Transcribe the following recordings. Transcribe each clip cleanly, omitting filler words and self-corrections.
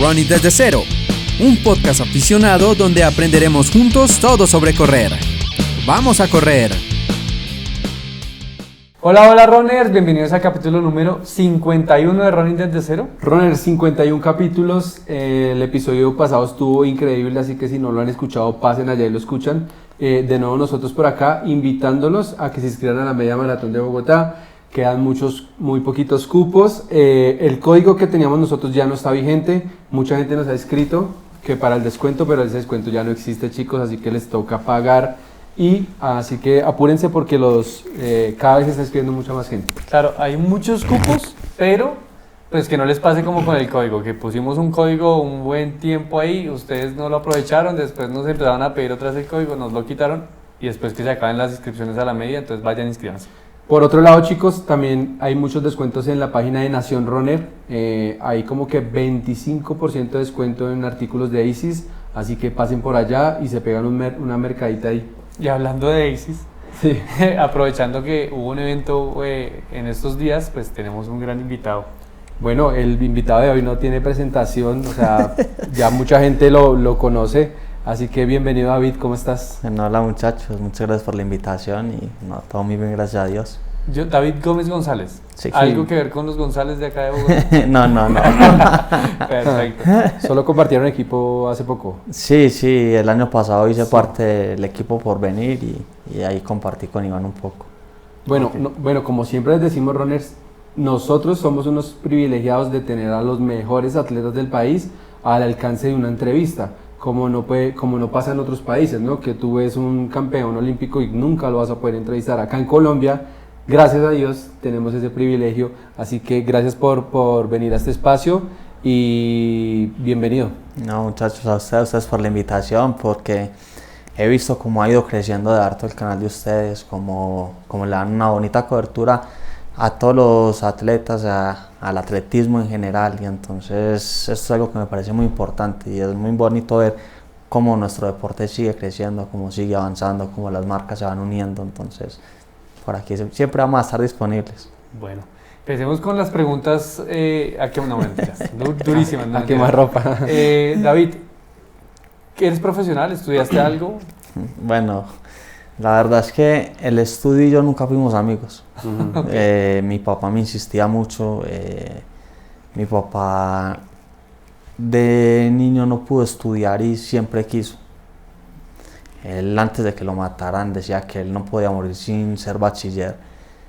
Running desde cero, un podcast aficionado donde aprenderemos juntos todo sobre correr. ¡Vamos a correr! Hola runners, bienvenidos al capítulo número 51 de Running desde cero. Runners, 51 capítulos, el episodio pasado estuvo increíble, así que si no lo han escuchado, pasen allá y lo escuchan. De nuevo nosotros por acá, invitándolos a que se inscriban a la media maratón de Bogotá. Quedan muy poquitos cupos. El código que teníamos nosotros ya no está vigente. Mucha gente nos ha escrito que para el descuento, pero ese descuento ya no existe, chicos, así que les toca pagar. Y así que apúrense porque cada vez se está escribiendo mucha más gente. Claro, hay muchos cupos, pero pues que no les pase como con el código, que pusimos un código un buen tiempo ahí, ustedes no lo aprovecharon, después nos empezaron a pedir otra vez el código, nos lo quitaron y después que se acaben las inscripciones a la media, entonces vayan inscríbanse. Por otro lado, chicos, también hay muchos descuentos en la página de Nación Runner. Hay como que 25% de descuento en artículos de ASICS, así que pasen por allá y se pegan una mercadita ahí. Y hablando de ASICS, sí. Aprovechando que hubo un evento en estos días, pues tenemos un gran invitado. Bueno, el invitado de hoy no tiene presentación, o sea, ya mucha gente lo conoce, así que bienvenido David, ¿cómo estás? Bueno, hola muchachos, muchas gracias por la invitación y todo muy bien, gracias a Dios. Yo, David Gómez González. Sí. ¿Algo que ver con los González de acá de Bogotá? No. Perfecto. Solo compartieron equipo hace poco. Sí, el año pasado hice parte del equipo Porvenir y ahí compartí con Iván un poco. Bueno, Okay. Bueno, como siempre les decimos, runners, nosotros somos unos privilegiados de tener a los mejores atletas del país al alcance de una entrevista, como no pasa en otros países, ¿no? Que tú ves un campeón olímpico y nunca lo vas a poder entrevistar. Acá en Colombia, gracias a Dios, tenemos ese privilegio, así que gracias por venir a este espacio y bienvenido. No muchachos, a ustedes por la invitación, porque he visto cómo ha ido creciendo de harto el canal de ustedes, como le dan una bonita cobertura a todos los atletas, al atletismo en general, y entonces esto es algo que me parece muy importante y es muy bonito ver cómo nuestro deporte sigue creciendo, cómo sigue avanzando, cómo las marcas se van uniendo, entonces por aquí siempre vamos a estar disponibles. Bueno, empecemos con las preguntas, no mentiras, durísimas. No a quemar ropa. David, ¿eres profesional? ¿Estudiaste algo? Bueno, la verdad es que el estudio y yo nunca fuimos amigos. Okay. Mi papá me insistía mucho. Mi papá de niño no pudo estudiar y siempre quiso. Él, antes de que lo mataran, decía que él no podía morir sin ser bachiller.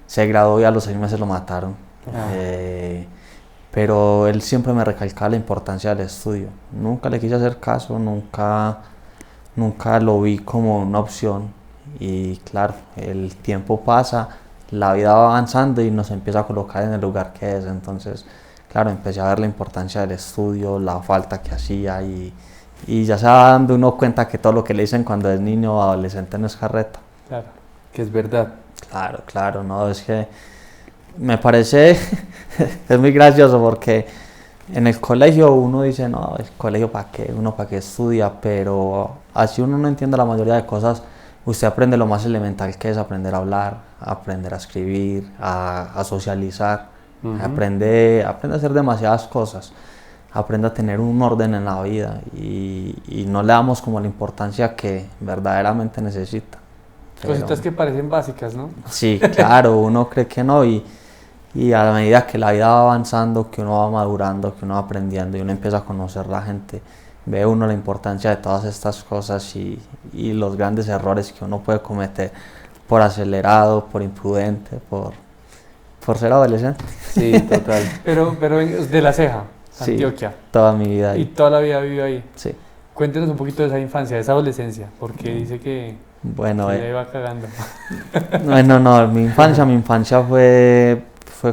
Se graduó y a los 6 meses lo mataron. Pero él siempre me recalcaba la importancia del estudio. Nunca le quise hacer caso, nunca lo vi como una opción. Y claro, el tiempo pasa, la vida va avanzando y nos empieza a colocar en el lugar que es. Entonces, claro, empecé a ver la importancia del estudio, la falta que hacía y ya se va dando uno cuenta que todo lo que le dicen cuando es niño o adolescente no es carreta. Claro, que es verdad. Claro, no, es que me parece, es muy gracioso porque en el colegio uno dice, no, el colegio para qué, uno para qué estudia, pero así uno no entiende la mayoría de cosas. Usted aprende lo más elemental que es aprender a hablar, aprender a escribir, a socializar, aprende a hacer demasiadas cosas, aprende a tener un orden en la vida y no le damos como la importancia que verdaderamente necesita. Cositas que parecen básicas, ¿no? Sí, claro, uno cree que no y a la medida que la vida va avanzando, que uno va madurando, que uno va aprendiendo y uno empieza a conocer la gente, ve uno la importancia de todas estas cosas y los grandes errores que uno puede cometer por acelerado, por imprudente, por ser adolescente. Sí, total. Pero de La Ceja, Sí, Antioquia. toda mi vida ahí. Y toda la vida vivió ahí. Sí. Cuéntenos un poquito de esa infancia, de esa adolescencia, porque dice que Bueno, le iba cagando. no, mi infancia fue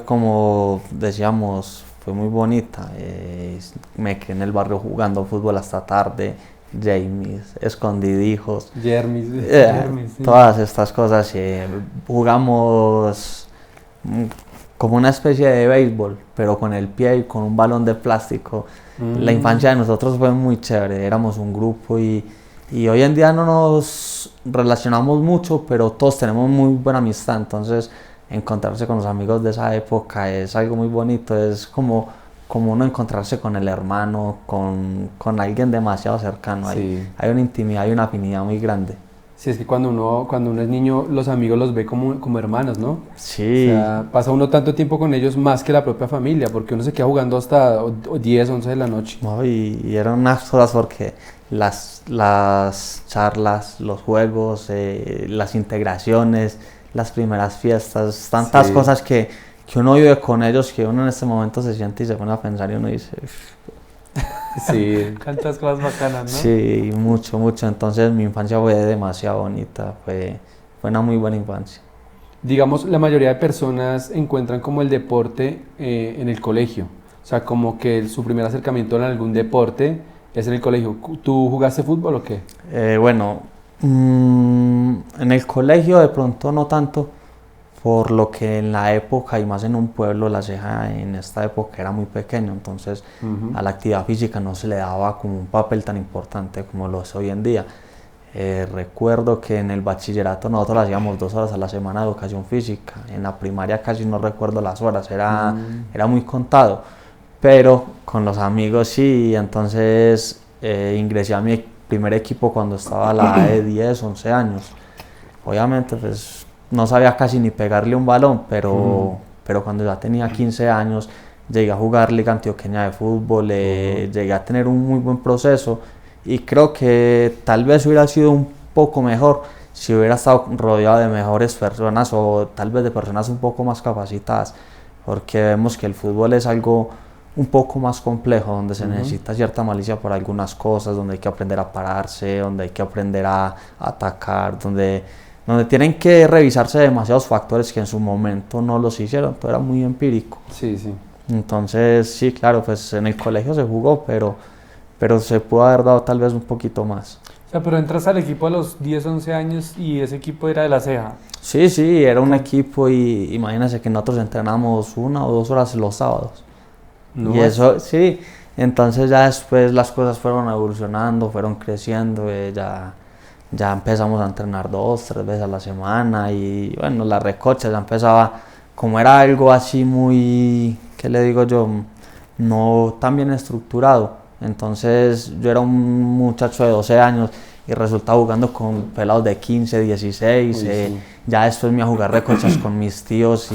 como decíamos, fue muy bonita. Me quedé en el barrio jugando fútbol hasta tarde, Jamies, escondidijos, Jermis. Sí. todas estas cosas. Jugamos como una especie de béisbol, pero con el pie y con un balón de plástico. La infancia de nosotros fue muy chévere, éramos un grupo y hoy en día no nos relacionamos mucho, pero todos tenemos muy buena amistad, entonces encontrarse con los amigos de esa época es algo muy bonito, es como como uno encontrarse con el hermano, con alguien demasiado cercano. Sí. Hay una intimidad y una afinidad muy grande. Sí, es que cuando uno es niño, los amigos los ve como hermanos, ¿no? Sí. O sea, pasa uno tanto tiempo con ellos más que la propia familia, porque uno se queda jugando hasta 10, 11 de la noche. No, y eran unas cosas porque las charlas, los juegos, las integraciones, las primeras fiestas, tantas Sí. cosas que uno vive con ellos, que uno en este momento se siente y se pone a pensar y uno dice, "Uf". Sí. Tantas cosas bacanas, ¿no? Sí, mucho, mucho. Entonces mi infancia fue demasiado bonita, fue una muy buena infancia. Digamos, la mayoría de personas encuentran como el deporte en el colegio. O sea, como que su primer acercamiento en algún deporte es en el colegio. ¿Tú jugaste fútbol o qué? Bueno, en el colegio de pronto no tanto, por lo que en la época y más en un pueblo, La Ceja en esta época era muy pequeño, entonces a la actividad física no se le daba como un papel tan importante como lo es hoy en día. Recuerdo que en el bachillerato nosotros hacíamos 2 horas a la semana de educación física, en la primaria casi no recuerdo las horas, era muy contado, pero con los amigos sí, entonces ingresé a mi primer equipo cuando estaba a la edad de 10, 11 años. Obviamente pues no sabía casi ni pegarle un balón, pero cuando ya tenía 15 años llegué a jugar Liga Antioqueña de Fútbol, llegué a tener un muy buen proceso y creo que tal vez hubiera sido un poco mejor si hubiera estado rodeado de mejores personas o tal vez de personas un poco más capacitadas, porque vemos que el fútbol es algo un poco más complejo, donde se necesita cierta malicia por algunas cosas, donde hay que aprender a pararse, donde hay que aprender a atacar, donde tienen que revisarse demasiados factores que en su momento no los hicieron, todo era muy empírico. Sí, sí. Entonces, sí, claro, pues en el colegio se jugó, pero se pudo haber dado tal vez un poquito más. O sea, pero entras al equipo a los 10, 11 años y ese equipo era de La Ceja. Sí, era un equipo y imagínense que nosotros entrenamos 1 o 2 horas los sábados. No, Y eso, sí, entonces ya después las cosas fueron evolucionando, fueron creciendo, ya empezamos a entrenar 2, 3 veces a la semana y bueno, la recocha ya empezaba, como era algo así muy, ¿qué le digo yo? No tan bien estructurado, entonces yo era un muchacho de 12 años y resultaba jugando con pelados de 15, 16, sí. Ya después me iba a jugar recochas con mis tíos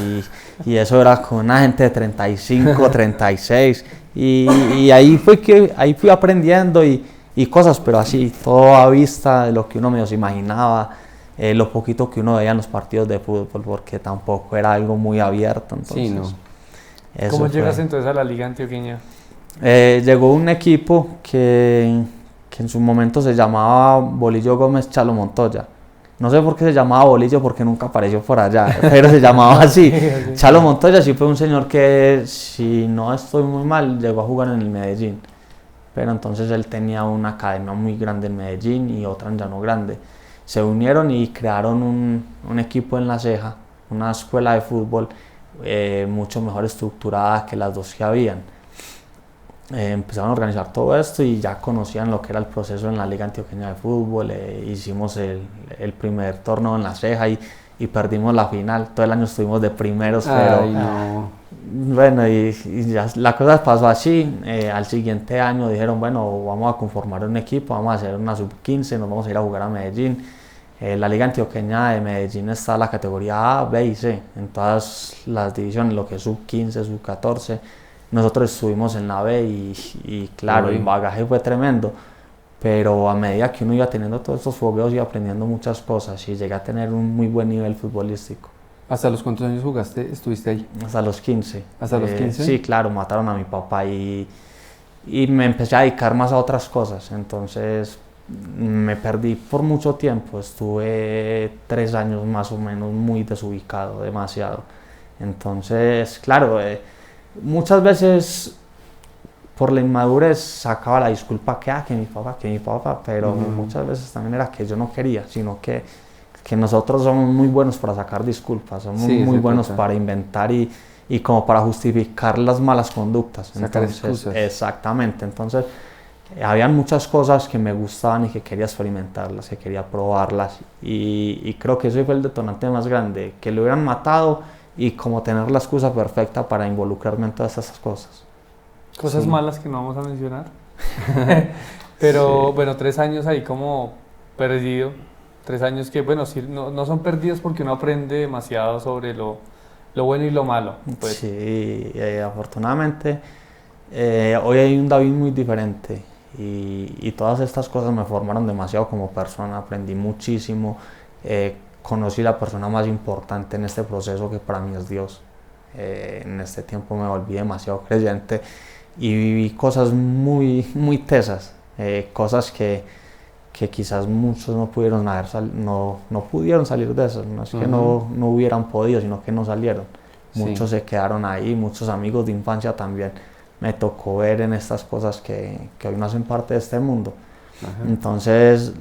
y eso era con una gente de 35, 36 y ahí fui aprendiendo y cosas, pero así, todo a vista de lo que uno menos imaginaba, lo poquito que uno veía en los partidos de fútbol, porque tampoco era algo muy abierto. Entonces, Sí, no. ¿Cómo eso llegas fue. entonces a la Liga Antioqueña? Llegó un equipo que en su momento se llamaba Bolillo Gómez Chalo Montoya. No sé por qué se llamaba Bolillo, porque nunca apareció por allá, pero se llamaba así. Chalo Montoya sí fue un señor que, si no estoy muy mal, llegó a jugar en el Medellín. Pero entonces él tenía una academia muy grande en Medellín y otra en Llano Grande. Se unieron y crearon un equipo en La Ceja, una escuela de fútbol mucho mejor estructurada que las 2 que habían. Empezaron a organizar todo esto y ya conocían lo que era el proceso en la Liga Antioqueña de Fútbol. Hicimos el primer torneo en La Ceja y perdimos la final. Todo el año estuvimos de primeros, pero Ay, no. bueno, y ya la cosa pasó así. Al siguiente año dijeron, bueno, vamos a conformar un equipo, vamos a hacer una sub-15, nos vamos a ir a jugar a Medellín. La Liga Antioqueña de Medellín está en la categoría A, B y C, en todas las divisiones, lo que es sub-15, sub-14. Nosotros estuvimos en la B y claro, el bagaje fue tremendo, pero a medida que uno iba teniendo todos estos fogueos iba aprendiendo muchas cosas y llegué a tener un muy buen nivel futbolístico. ¿Hasta los cuántos años estuviste ahí? Hasta los 15. ¿Hasta los 15? Sí, claro, mataron a mi papá y me empecé a dedicar más a otras cosas, entonces me perdí por mucho tiempo, estuve 3 años más o menos muy desubicado, demasiado. Entonces, claro, muchas veces por la inmadurez sacaba la disculpa que mi papá, pero muchas veces también era que yo no quería, sino que nosotros somos muy buenos para sacar disculpas, somos muy buenos para inventar y como para justificar las malas conductas. Sacar excusas. Exactamente, entonces habían muchas cosas que me gustaban y que quería experimentarlas, que quería probarlas y creo que ese fue el detonante más grande, que lo hubieran matado y como tener la excusa perfecta para involucrarme en todas esas cosas. Cosas Sí. malas que no vamos a mencionar. Pero bueno, 3 años ahí como perdido. 3 años que, bueno, sí, no son perdidos porque uno aprende demasiado sobre lo bueno y lo malo. Pues. Sí, afortunadamente hoy hay un David muy diferente y todas estas cosas me formaron demasiado como persona, aprendí muchísimo, conocí la persona más importante en este proceso que para mí es Dios. En este tiempo me volví demasiado creyente y viví cosas muy, muy tesas, cosas que quizás muchos no pudieron no pudieron salir de eso, no es que no hubieran podido, sino que no salieron. Sí. Muchos se quedaron ahí, muchos amigos de infancia también. Me tocó ver en estas cosas que hoy no hacen parte de este mundo. Ajá. Entonces,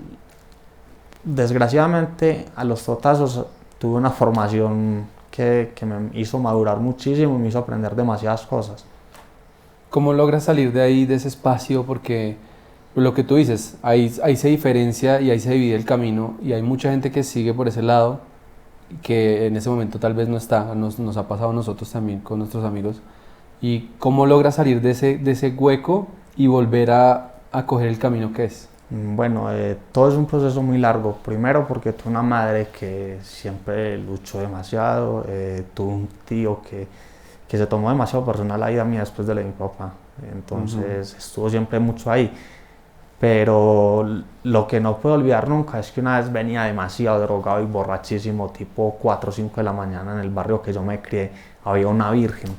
desgraciadamente, a los totazos tuve una formación que me hizo madurar muchísimo y me hizo aprender demasiadas cosas. ¿Cómo logras salir de ahí, de ese espacio? Porque lo que tú dices, ahí se diferencia y ahí se divide el camino y hay mucha gente que sigue por ese lado que en ese momento tal vez no está, nos ha pasado a nosotros también con nuestros amigos. ¿Y cómo logras salir de ese hueco y volver a coger el camino que es? Bueno, todo es un proceso muy largo. Primero porque tuve una madre que siempre luchó demasiado, tuve un tío que se tomó demasiado personal la vida mía después de la de mi papá. Entonces estuvo siempre mucho ahí. Pero lo que no puedo olvidar nunca es que una vez venía demasiado drogado y borrachísimo, tipo 4 o 5 de la mañana en el barrio que yo me crié, había una virgen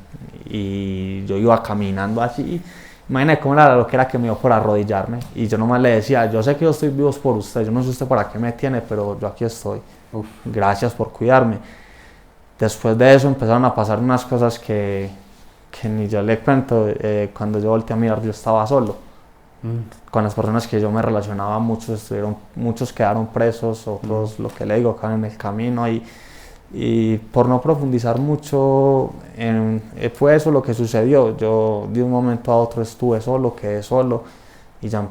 y yo iba caminando así. Imagínate cómo era lo que era que me dio por arrodillarme y yo nomás le decía, yo sé que yo estoy vivo por usted, yo no sé usted para qué me tiene, pero yo aquí estoy. Uf. Gracias por cuidarme. Después de eso empezaron a pasar unas cosas que ni yo le cuento. Cuando yo volteé a mirar, yo estaba solo. Con las personas que yo me relacionaba, muchos quedaron presos, otros, lo que le digo, quedaron en el camino y por no profundizar mucho, fue eso lo que sucedió. Yo de un momento a otro estuve solo, quedé solo y ya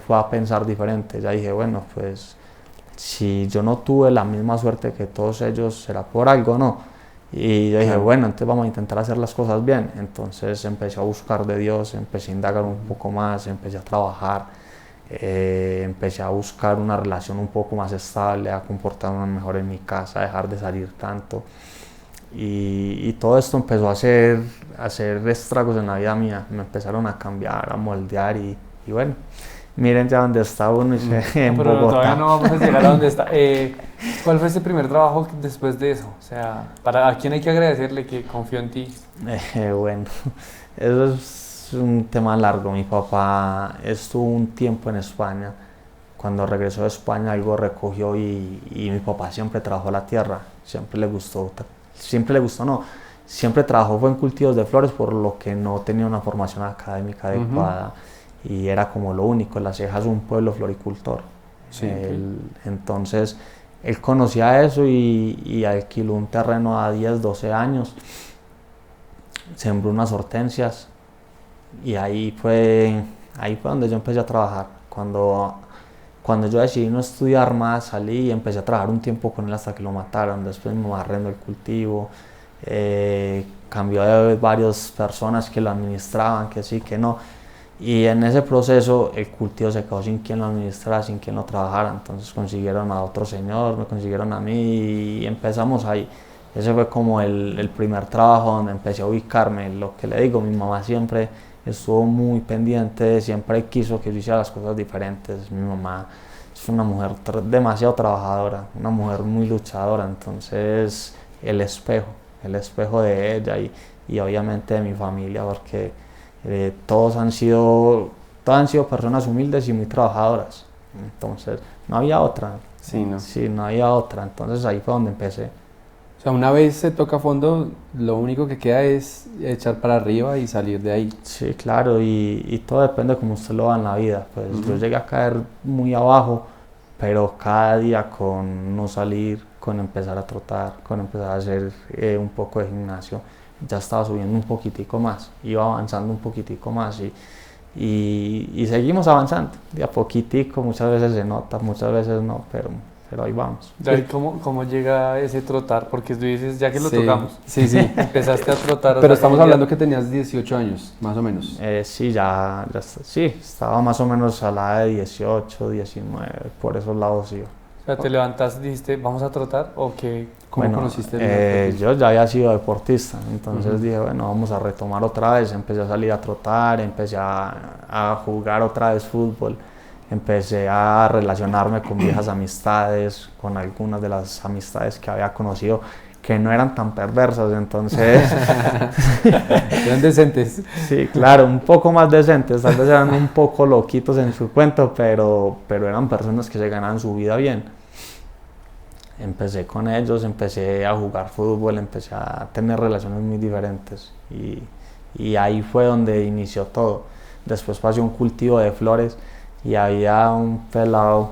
fue a pensar diferente. Ya dije, bueno, pues si yo no tuve la misma suerte que todos ellos, será por algo, ¿no? Y yo dije, bueno, entonces vamos a intentar hacer las cosas bien. Entonces empecé a buscar de Dios, empecé a indagar un poco más, empecé a trabajar, empecé a buscar una relación un poco más estable, a comportarme mejor en mi casa, a dejar de salir tanto. Y todo esto empezó a hacer estragos en la vida mía, me empezaron a cambiar, a moldear y bueno, miren ya dónde está uno en Pero Bogotá. todavía no vamos a llegar a donde está. ¿Cuál fue ese primer trabajo después de eso? O sea, ¿a quién hay que agradecerle que confió en ti? Bueno, eso es un tema largo. Mi papá estuvo un tiempo en España. Cuando regresó de España algo recogió y mi papá siempre trabajó la tierra, siempre le gustó no, siempre trabajó fue en cultivos de flores, por lo que no tenía una formación académica adecuada y era como lo único. La Ceja es un pueblo floricultor. Sí. Entonces él conocía eso y alquiló un terreno a 10, 12 años, sembró unas hortensias y ahí fue donde yo empecé a trabajar. Cuando yo decidí no estudiar más, salí y empecé a trabajar un tiempo con él hasta que lo mataron. Después me arrendó el cultivo, cambió de varias personas que lo administraban, que sí, que no. Y en ese proceso el cultivo se quedó sin quien lo administrara, sin quien lo trabajara. Entonces consiguieron a otro señor, me consiguieron a mí y empezamos ahí. Ese fue como el primer trabajo donde empecé a ubicarme. Lo que le digo, mi mamá siempre estuvo muy pendiente, siempre quiso que yo hiciera las cosas diferentes. Mi mamá es una mujer demasiado trabajadora, una mujer muy luchadora. Entonces el espejo de ella y obviamente de mi familia, porque todos han sido personas humildes y muy trabajadoras. Entonces no había otra. Sí, ¿no? Sí, no había otra. Entonces ahí fue donde empecé. O sea, una vez se toca fondo, lo único que queda es echar para arriba y salir de ahí. Sí, claro, y todo depende de cómo usted lo va en la vida. Pues yo llegué a caer muy abajo, pero cada día con no salir, con empezar a trotar, con empezar a hacer un poco de gimnasio, ya estaba subiendo un poquitico más, iba avanzando un poquitico más y seguimos avanzando, de a poquitico. Muchas veces se nota, muchas veces no, pero ahí vamos. David, ¿cómo llega ese trotar? Porque tú dices, ya que lo Sí, tocamos, Sí, sí. empezaste a trotar. o Pero sea, estamos ¿cómo hablando que tenías 18 años, más o menos. Sí, sí, estaba más o menos a la edad de 18, 19, por esos lados sí. O sea, te levantaste y dijiste, ¿vamos a trotar? ¿O qué? ¿Cómo Bueno, conociste el atletismo? yo ya había sido deportista, entonces Ujú. dije, bueno, vamos a retomar otra vez, empecé a salir a trotar, empecé a jugar otra vez fútbol, empecé a relacionarme con viejas amistades, con algunas de las amistades que había conocido que no eran tan perversas, entonces, Eran decentes. sí, claro, un poco más decentes, tal vez eran un poco loquitos en su cuento, pero eran personas que se ganaban su vida bien. Empecé con ellos, empecé a jugar fútbol, empecé a tener relaciones muy diferentes y ahí fue donde inició todo. Después pasé un cultivo de flores y había un pelado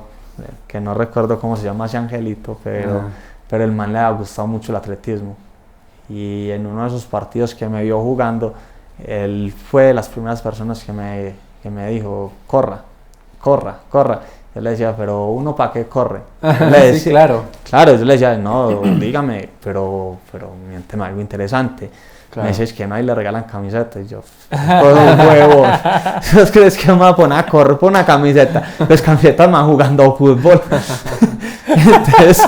que no recuerdo cómo se llama ese angelito, pero el man le había gustado mucho el atletismo y en uno de esos partidos que me vio jugando, él fue de las primeras personas que me dijo, corra, corra, corra. Yo le decía, pero ¿uno para qué corre? Yo le decía, Sí, claro. Claro, yo le decía, no, dígame, pero miénteme algo interesante. Claro. Me dice, es que no, ahí le regalan camisetas. Y yo, todo un huevo. ¿Vos crees que me voy a poner a correr por una camiseta? Pues camisetas más jugando fútbol. Entonces,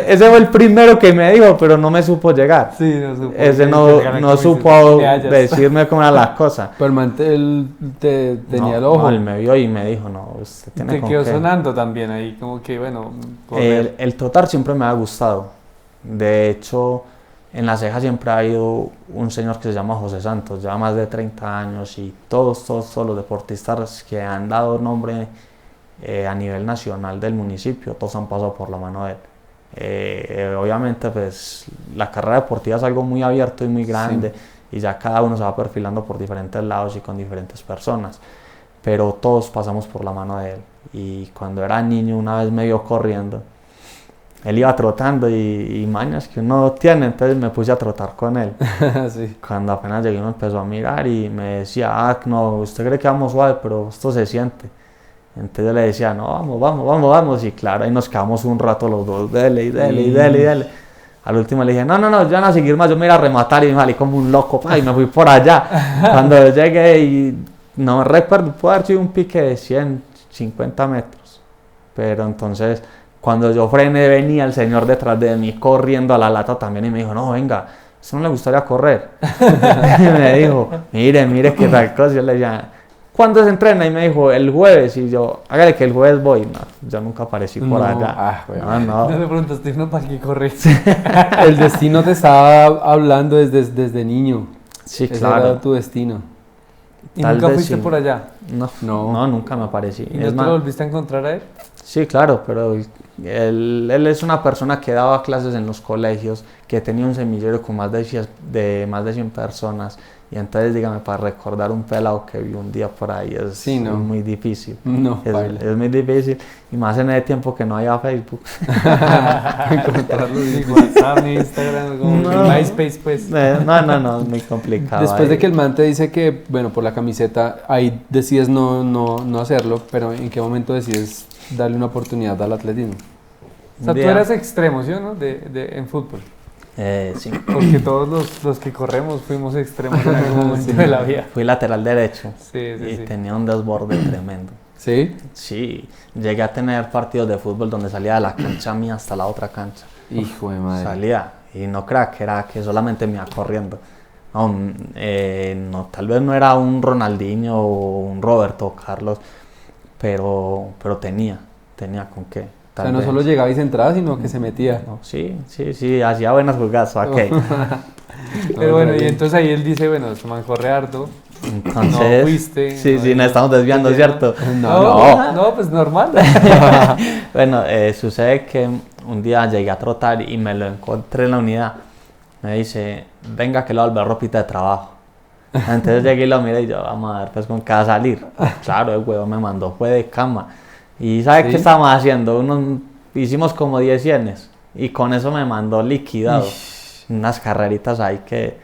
ese fue el primero que me dijo, pero no me supo llegar. Sí, no supo. Ese que no, te regalan no camisetas, supo medallas. decirme cómo era la cosa. Pero el man él te tenía el No, ojo. él me vio y me dijo, no, usted tiene Te con quedó qué. sonando también ahí, como que, bueno, correr. El trotar siempre me ha gustado. De hecho, en La Ceja siempre ha habido un señor que se llama José Santos, lleva más de 30 años y todos los deportistas que han dado nombre a nivel nacional del municipio, todos han pasado por la mano de él. Obviamente, pues la carrera deportiva es algo muy abierto y muy grande y ya cada uno se va perfilando por diferentes lados y con diferentes personas, pero todos pasamos por la mano de él. Y cuando era niño, una vez me vio corriendo. Él iba trotando y mañas que uno tiene, entonces me puse a trotar con él. Sí. Cuando apenas llegué me empezó a mirar y me decía, no, usted cree que vamos suave, pero esto se siente. Entonces yo le decía, no, vamos, y claro, ahí nos quedamos un rato los dos, dele. Al último le dije, no, ya no a seguir más, yo me iba a rematar y me salí como un loco, y me fui por allá. Cuando llegué y no me recuerdo, puede haber sido un pique de 150 metros, pero entonces cuando yo frené venía el señor detrás de mí corriendo a la lata también y me dijo, no, venga, ¿a usted no le gustaría correr? Y me dijo, mire qué tal cosa. Yo le decía, ¿cuándo se entrena? Y me dijo, el jueves. Y yo, hágale que el jueves voy. No, yo nunca aparecí por allá. No le preguntaste, ¿no para qué corres? El destino te estaba hablando desde niño. Sí, Ese claro. era tu destino. ¿Y Tal nunca vez fuiste sí. por allá? No. Nunca me aparecí. ¿Y no Es te más, lo volviste a encontrar a él? sí, claro, pero él es una persona que daba clases en los colegios, que tenía un semillero con más de 100 personas. Y entonces, dígame, para recordar un pelado que vi un día por ahí es muy difícil. No, es muy difícil. Y más en ese tiempo que no había Facebook. Encontrarlo en WhatsApp, en Instagram, como en MySpace, pues. No, es muy complicado. Después ahí. de que el man te dice que, bueno, por la camiseta, ahí decides no hacerlo, pero ¿en qué momento decides darle una oportunidad al atletismo? O sea, tú eras extremo, ¿sí o no? En fútbol. Sí. Porque todos los que corremos fuimos extremos en algún momento de la vida. Fui lateral derecho Sí. y tenía un desborde tremendo. ¿Sí? Sí, llegué a tener partidos de fútbol donde salía de la cancha mía hasta la otra cancha. Hijo de madre. Salía y no crack, era que solamente me iba corriendo. No, tal vez no era un Ronaldinho o un Roberto Carlos, pero tenía con qué. O sea, no solo llegaba y se entraba, sino que se metía. No, sí, hacía buenas jugadas, ok. Pero bueno, y entonces ahí él dice, bueno, este man corre harto. Entonces, No fuiste. Sí, nos estamos desviando, ¿cierto? No, pues normal. Bueno, sucede que un día llegué a trotar y me lo encontré en la unidad. Me dice, venga que lo volver ropita de trabajo. Entonces llegué y lo miré y yo, vamos a ver pues con qué va a salir. Claro, el huevo me mandó, fue de cama. ¿Y sabe qué estábamos haciendo? Hicimos como 10 cienes y con eso me mandó liquidado. Unas carreritas ahí que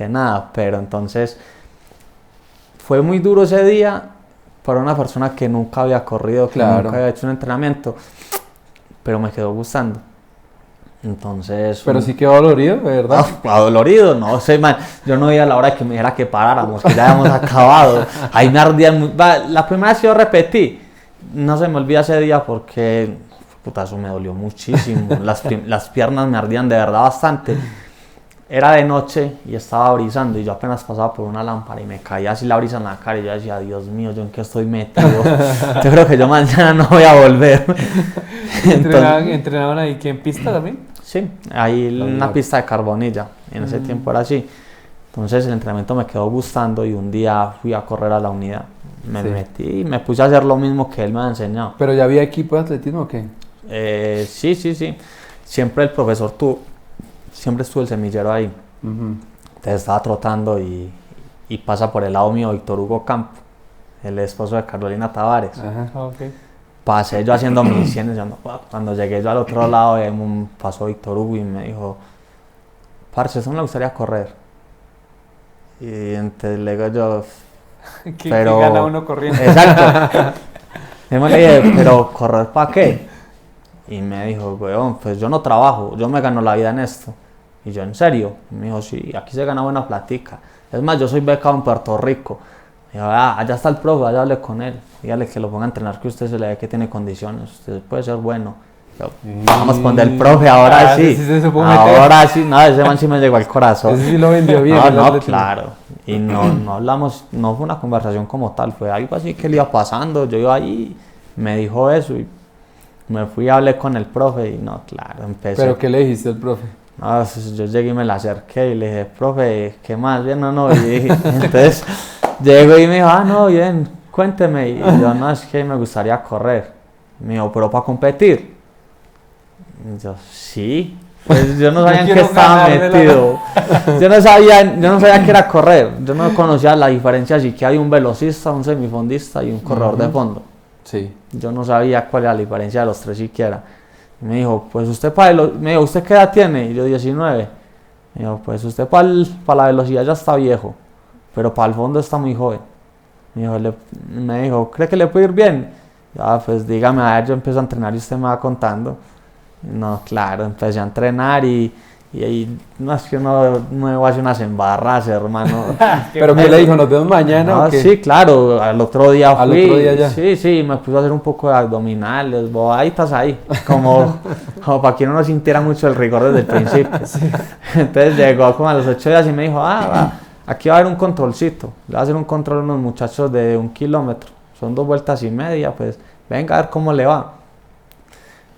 nada, pero entonces fue muy duro ese día para una persona que nunca había corrido, que nunca había hecho un entrenamiento. pero me quedó gustando. Entonces... Pero sí quedó dolorido, de verdad. Dolorido, no sé, man. Yo no veía a la hora de que me dijera que paráramos, que ya habíamos acabado. Ahí me ardían. La primera vez que yo repetí, no se me olvida ese día porque, puta, eso me dolió muchísimo. Las piernas me ardían de verdad bastante. Era de noche y estaba brisando y yo apenas pasaba por una lámpara y me caía así la brisa en la cara y yo decía, Dios mío, ¿yo en qué estoy metido? Yo creo que yo mañana no voy a volver. ¿Entrenaban ahí que en pista también? Sí, ahí en una pista de Carbonilla, en ese tiempo era así. Entonces el entrenamiento me quedó gustando y un día fui a correr a la unidad. Me metí y me puse a hacer lo mismo que él me había enseñado. ¿Pero ya había equipo de atletismo o qué? Sí. Siempre el profesor siempre estuvo el semillero ahí. Entonces estaba trotando y pasa por el lado mío Víctor Hugo Campo, el esposo de Carolina Tavares. Ajá. Okay. Pasé yo haciendo mis 100, cuando llegué yo al otro lado pasó Víctor Hugo y me dijo, parce, eso no le gustaría correr. Y entonces le digo yo, ¿Qué pero... gana uno corriendo? Exacto. Y me le dije, pero ¿correr para qué? Y me dijo, weón, pues yo no trabajo, yo me gano la vida en esto. Y yo, ¿en serio? Y me dijo, sí, aquí se gana buena platica. Es más, yo soy becado en Puerto Rico. Y yo, allá está el profe, allá hablé con él. Dígale que lo ponga a entrenar, que usted se le ve que tiene condiciones, usted puede ser bueno. Yo, vamos a poner el profe, ahora sí. Ahora sí, no, ese man sí me llegó al corazón. Ese sí lo vendió bien. No, claro. Y no hablamos, no fue una conversación como tal, fue algo así que le iba pasando. Yo iba ahí, me dijo eso y me fui a hablar con el profe y no, claro, empecé. ¿Pero qué le dijiste al profe? No, yo llegué y me la acerqué y le dije, profe, ¿qué más? Bien, no. Y entonces llegó y me dijo, no, bien, cuénteme. Y yo, no, es que me gustaría correr. Me dijo, ¿pero para competir? Y yo, sí. Pues yo no sabía en qué estaba metido. Yo no sabía que era correr. Yo no conocía la diferencia si que hay un velocista, un semifondista y un corredor de fondo. Sí. Yo no sabía cuál era la diferencia de los tres siquiera. Y me dijo, pues usted me dijo, ¿usted qué edad tiene? Y yo 19. Me dijo, pues usted para la velocidad ya está viejo, pero para el fondo está muy joven. Me dijo, ¿cree que le puede ir bien? Ya, pues dígame, a ver, yo empiezo a entrenar y usted me va contando. No, claro, empecé a entrenar y no es que uno no hace unas embarras, hermano. ¿Pero qué le dijo? ¿Nos vemos mañana? No, ¿o qué? sí, claro, al otro día fui. ¿Al otro día ya? Sí, me puse a hacer un poco de abdominales, bobaditas ahí, como para que uno no sintiera mucho el rigor desde el principio. Sí. Entonces llegó como a los 8 días y me dijo, aquí va a haber un controlcito, le voy a hacer un control a unos muchachos de 1 kilómetro, son 2 vueltas y media, pues venga a ver cómo le va.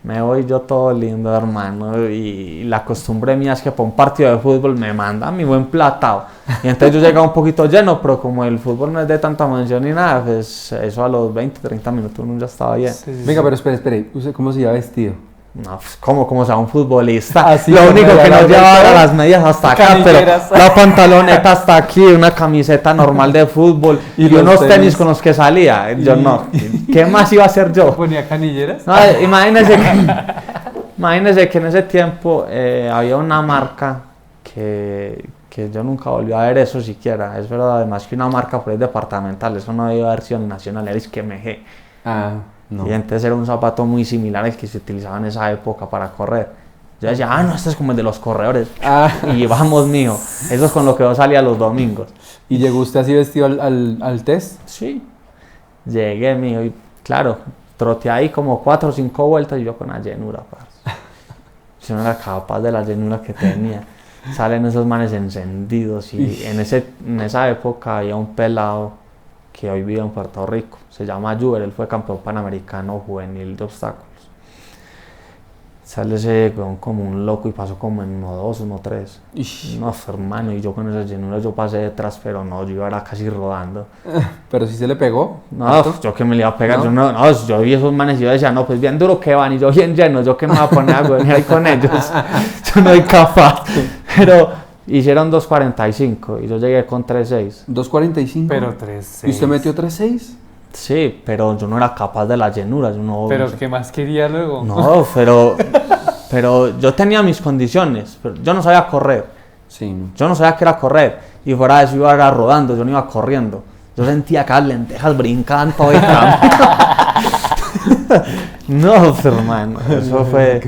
Me voy yo todo lindo, hermano, y la costumbre mía es que para un partido de fútbol me mandan mi buen platado. Y entonces yo llegaba un poquito lleno, pero como el fútbol no es de tanta mención ni nada, pues eso a los 20, 30 minutos uno ya estaba bien. Sí. Venga, pero espere, ¿usted cómo se iba vestido? No, pues como sea un futbolista. Así lo único que nos llevaba era las medias hasta acá, pero la pantaloneta hasta aquí, una camiseta normal de fútbol y unos tenis con los que salía. Yo no, ¿qué más iba a hacer yo? ¿Ponía canilleras? No, imagínese que en ese tiempo había una marca que yo nunca volví a ver eso siquiera. Es verdad, además que una marca por ahí departamental, eso no debía haber sido ni nacional, era Isquemejé. No. Y entonces era un zapato muy similar al que se utilizaba en esa época para correr. Yo decía, no, este es como el de los corredores. Y vamos, mijo, eso es con lo que yo salía los domingos. ¿Y llegó usted así vestido al test? Sí, llegué, mijo, y claro, troté ahí como 4 o 5 vueltas y yo con la llenura, parce. Yo no era capaz de la llenura que tenía. Salen esos manes encendidos y en esa época había un pelado que hoy vive en Puerto Rico, se llama Juber, él fue campeón panamericano juvenil de obstáculos. Sale ese como un loco y pasó como en 1-2, 1-3. No, hermano, y yo con esas llenuras yo pasé detrás, pero no, yo era casi rodando. ¿Pero si se le pegó? No, yo que me le iba a pegar, yo vi esos manes y yo decía, no, pues bien duro que van, y yo bien lleno, yo que me voy a poner a venir ahí con ellos, yo no soy capaz, pero... Hicieron 2.45 y yo llegué con 3.6. ¿2.45? Pero 3.6. ¿Y usted metió 3.6? Sí, pero yo no era capaz de la llenura. ¿Pero qué más quería luego? No, pero yo tenía mis condiciones, pero yo no sabía correr. Sí. Yo no sabía qué era correr. Y fuera de eso iba rodando, yo no iba corriendo. Yo sentía que las lentejas brincaban todo el campo. No, hermano, eso fue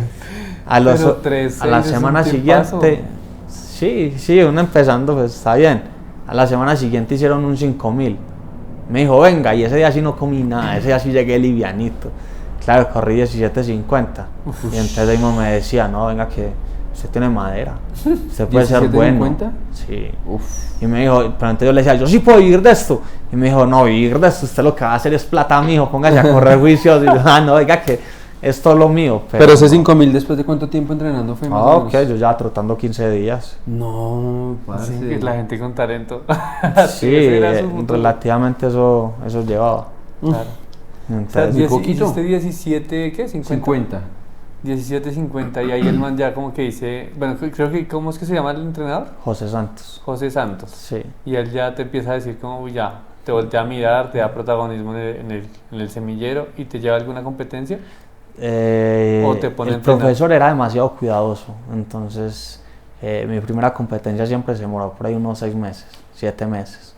a Pero 3.6 a la es un semana tiempazo. siguiente. Sí, uno empezando, pues está bien. A la semana siguiente hicieron un 5000. Me dijo, venga, y ese día sí no comí nada, ese día sí llegué livianito. Claro, corrí 17.50. Y entonces ahí mismo me decía, no, venga, que usted tiene madera, usted puede ser bueno. ¿17.50? Sí. Uf. Y me dijo, pero entonces yo le decía, yo sí puedo vivir de esto. Y me dijo, no, vivir de esto, usted lo que va a hacer es plata, mijo, póngase a correr juicios. Y yo, no, oiga, que esto es lo mío. Pero ese 5.000 después de cuánto tiempo entrenando fue más o Ok, menos? yo ya trotando 15 días. No, parce. Sí, que la gente con talento. Sí, Ese era su futuro. relativamente eso llevaba. Claro. O sea, Entonces, muy poquito. hiciste 17, ¿qué? 50. 50. 17.50 y ahí el man ya como que dice, bueno, creo que, ¿cómo es que se llama el entrenador? José Santos. José Santos. Sí. Y él ya te empieza a decir como, "Uy, ya, te voltea a mirar, te da protagonismo en el semillero y te lleva a alguna competencia. O te pone a El entrenar. profesor era demasiado cuidadoso, entonces mi primera competencia siempre se demoró por ahí unos 6 meses, 7 meses.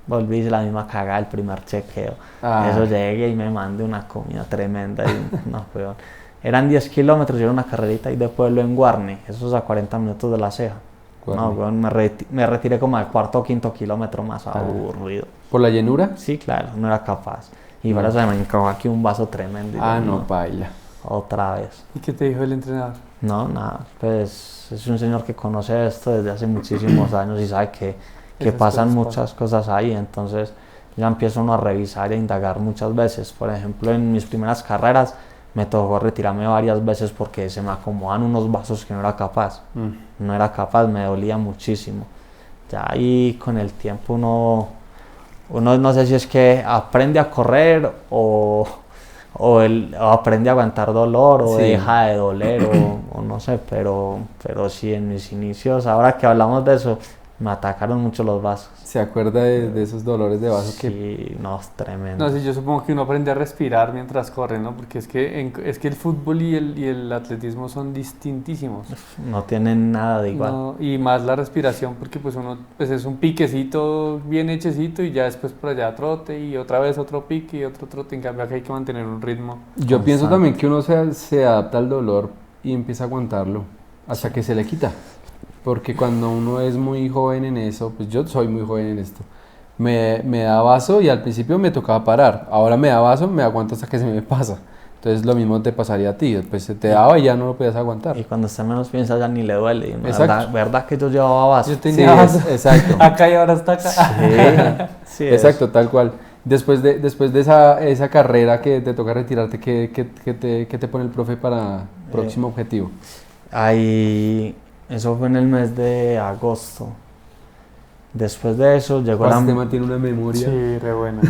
Volví, hice la misma cagada el primer chequeo. Ah. Eso llegué y me mandé una comida tremenda. Y, no, peor. Eran 10 kilómetros, yo era una carrerita y de pueblo en Guarne, eso es a 40 minutos de la ceja. Guarne. No, weón, me retiré como al cuarto o quinto kilómetro más aburrido. ¿Por la llenura? Sí, claro, no era capaz. Y para eso me encajó aquí un vaso tremendo. Y Ah, yo, no, paila. otra vez. ¿Y qué te dijo el entrenador? No, nada, pues es un señor que conoce esto desde hace muchísimos años y sabe que Esas pasan cosas muchas cosas ahí, entonces ya empiezo uno a revisar e indagar muchas veces. Por ejemplo, en mis primeras carreras me tocó retirarme varias veces porque se me acomodan unos vasos que no era capaz. No era capaz, me dolía muchísimo. Ya ahí con el tiempo uno no sé si es que aprende a correr o aprende a aguantar dolor o Sí. deja de doler o no sé, pero sí en mis inicios, ahora que hablamos de eso, me atacaron mucho los vasos. ¿Se acuerda de esos dolores de vaso que... Sí, no, es tremendo. No sé, yo supongo que uno aprende a respirar mientras corre, ¿no? Porque es que, es que el fútbol y el atletismo son distintísimos. No tienen nada de igual. No, y más la respiración, porque pues uno pues es un piquecito bien hechecito y ya después por allá trote y otra vez otro pique y otro trote. En cambio acá hay que mantener un ritmo. Yo pienso Constante. también que uno se adapta al dolor y empieza a aguantarlo hasta que se le quita. Porque cuando uno es muy joven en eso, pues yo soy muy joven en esto, me da vaso y al principio me tocaba parar. Ahora me da vaso, me aguanto hasta que se me pasa. Entonces lo mismo te pasaría a ti, después se te daba y ya no lo podías aguantar. Y cuando usted menos piensa ya ni le duele. Y uno, Exacto. ¿verdad que yo llevaba vaso? Yo Sí, tenía vaso exacto. acá y ahora está acá. Sí, Exacto, tal cual. Después de esa carrera que te toca retirarte, ¿qué te pone el profe para próximo objetivo? Ahí, eso fue en el mes de agosto. Después de eso llegó la... Usted mantiene una memoria. Sí, re bueno.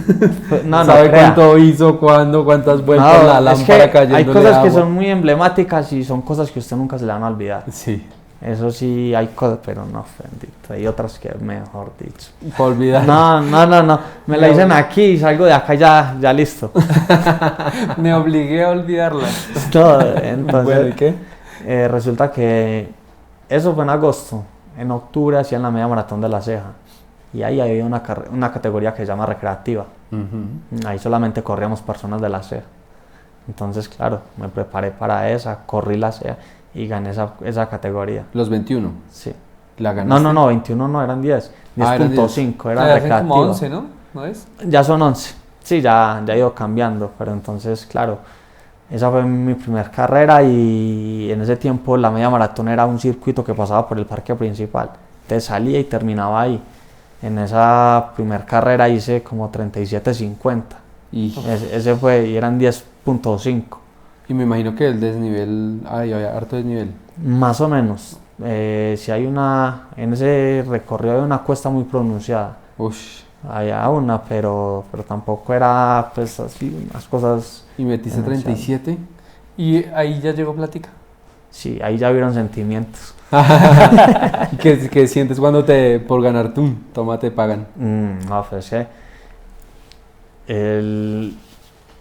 No, no ¿Sabe crea. cuánto hizo, cuándo, cuántas vueltas No, la es lámpara que cayendo? hay cosas que son muy emblemáticas y son cosas que usted nunca se le van a olvidar. Sí, Eso sí, hay cosas, pero no, bendito. Hay otras que mejor dicho. para olvidar. No. Me la dicen aquí y salgo de acá y ya listo. Me obligué a olvidarla. No, entonces, Bueno, ¿y qué? resulta que eso fue en agosto. En octubre hacían la media maratón de La Ceja. Y ahí había una categoría que se llama recreativa. Ahí solamente corríamos personas de La Ceja. Entonces, claro, me preparé para esa, corrí La Ceja y gané esa categoría. Los 21. Sí. ¿La ganaste? No, 21 no, eran 10. Ah, eran 10.5 era Hacen como recreativa. 11, ¿no? ¿No es? Ya son 11. Sí, ya ha ido cambiando, pero entonces, claro, esa fue mi primer carrera y en ese tiempo la media maratón era un circuito que pasaba por el parque principal. Entonces salía y terminaba ahí. En esa primer carrera hice como 37.50. Y Ese fue, y eran 10.5. me imagino que el desnivel, había harto desnivel. Más o menos. Si hay en ese recorrido hay una cuesta muy pronunciada. Ush. Había una, pero tampoco era pues así, unas cosas. ¿Y metiste Demasiado. 37? Y ahí ya llegó plática. Sí, ahí ya vieron sentimientos. ¿Qué sientes cuando por ganar tú? Toma, te pagan. No, pues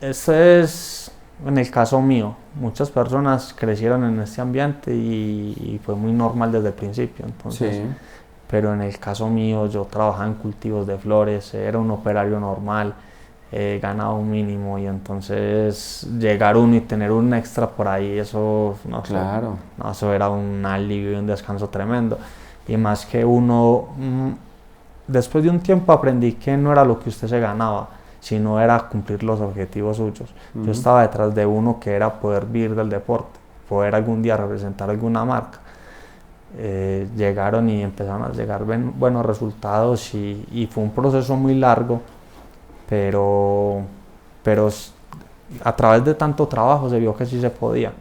esto es en el caso mío. Muchas personas crecieron en este ambiente y fue muy normal desde el principio. Entonces, Sí. pero en el caso mío yo trabajaba en cultivos de flores, era un operario normal, ganaba un mínimo y entonces llegar uno y tener un extra por ahí, eso, no sé, Claro. no, eso era un alivio y un descanso tremendo. Y más que uno, después de un tiempo aprendí que no era lo que usted se ganaba, sino era cumplir los objetivos suyos. Yo estaba detrás de uno que era poder vivir del deporte, poder algún día representar alguna marca. Llegaron y empezaron a llegar buenos resultados y fue un proceso muy largo, pero a través de tanto trabajo se vio que sí se podía.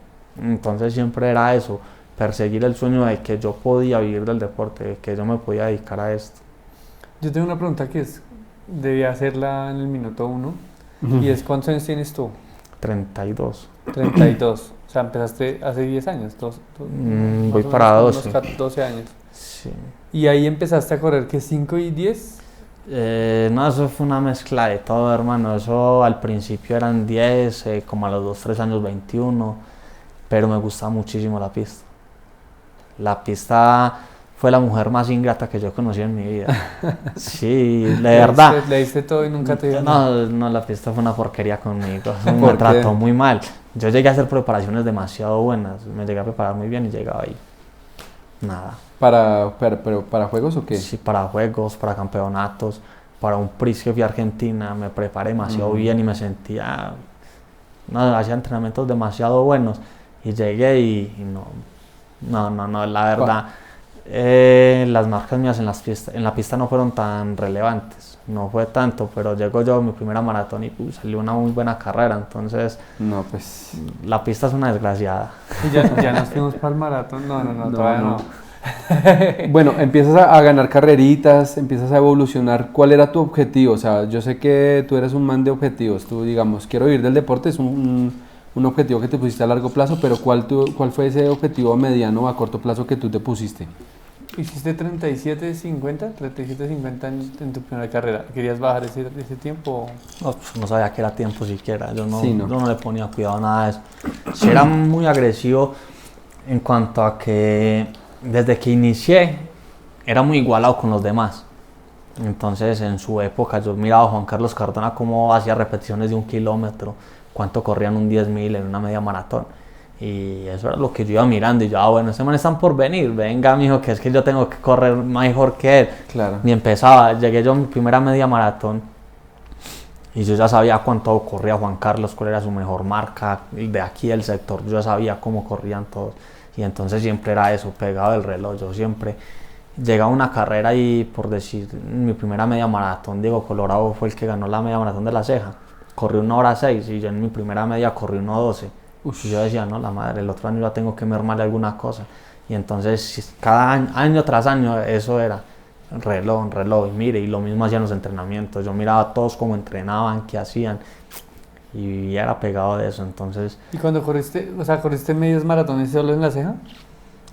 Entonces siempre era eso, perseguir el sueño de que yo podía vivir del deporte, de que yo me podía dedicar a esto. Yo tengo una pregunta que debía hacerla en el minuto 1, y es ¿cuántos años tienes tú? 32. 32. O sea, empezaste hace 10 años, Voy para 12. Unos 12 años. Sí. ¿Y ahí empezaste a correr que 5 y 10? No, eso fue una mezcla de todo, hermano. Eso al principio eran 10, como a los 2, 3 años 21, pero me gustaba muchísimo la pista. La pista fue la mujer más ingrata que yo conocí en mi vida. Sí, de verdad. Le diste todo y nunca te dio nada. No, la pista fue una porquería conmigo. Me trató muy mal. Yo llegué a hacer preparaciones demasiado buenas. Me llegué a preparar muy bien y llegaba ahí. Nada. ¿Pero para juegos o qué? Sí, para juegos, para campeonatos, para un PRIS que fui a Argentina. Me preparé demasiado bien y me sentía... No, hacía entrenamientos demasiado buenos. Y llegué y no, la verdad... las marcas mías en la pista no fueron tan relevantes, no fue tanto, pero llego yo a mi primera maratón y salió una muy buena carrera, entonces no, pues la pista es una desgraciada. ¿Y ya nos fuimos para el maratón? No, todavía no. Bueno, empiezas a ganar carreritas, empiezas a evolucionar. ¿Cuál era tu objetivo? O sea, yo sé que tú eres un man de objetivos, tú digamos, quiero vivir del deporte, es un objetivo que te pusiste a largo plazo, pero ¿cuál fue ese objetivo a mediano o a corto plazo que tú te pusiste? ¿Hiciste 37.50 años en tu primera carrera? ¿Querías bajar ese tiempo? No sabía que era tiempo siquiera, yo no le ponía cuidado a nada de eso. Sí, era muy agresivo en cuanto a que desde que inicié era muy igualado con los demás. Entonces en su época yo miraba a Juan Carlos Cardona cómo hacía repeticiones de 1 kilómetro, cuánto corrían un 10.000 en una media maratón. Y eso era lo que yo iba mirando y yo, bueno, ese man están por venir, venga mijo, que es que yo tengo que correr mejor que él. Claro. Y llegué yo a mi primera media maratón y yo ya sabía cuánto corría Juan Carlos, cuál era su mejor marca de aquí del sector, yo ya sabía cómo corrían todos. Y entonces siempre era eso, pegado del reloj. Yo siempre llegaba a una carrera y, por decir, mi primera media maratón, Diego Colorado fue el que ganó la media maratón de La Ceja. Corrí 1:06 y yo en mi primera media corrí 1:12. Y yo decía, no, la madre, el otro año ya tengo que mermarle alguna cosa. Y entonces, cada año tras año, eso era reloj. Y mire, y lo mismo hacían los entrenamientos. Yo miraba a todos cómo entrenaban, qué hacían. Y era pegado de eso, entonces... ¿Y cuando corriste medios maratones solo en La Ceja?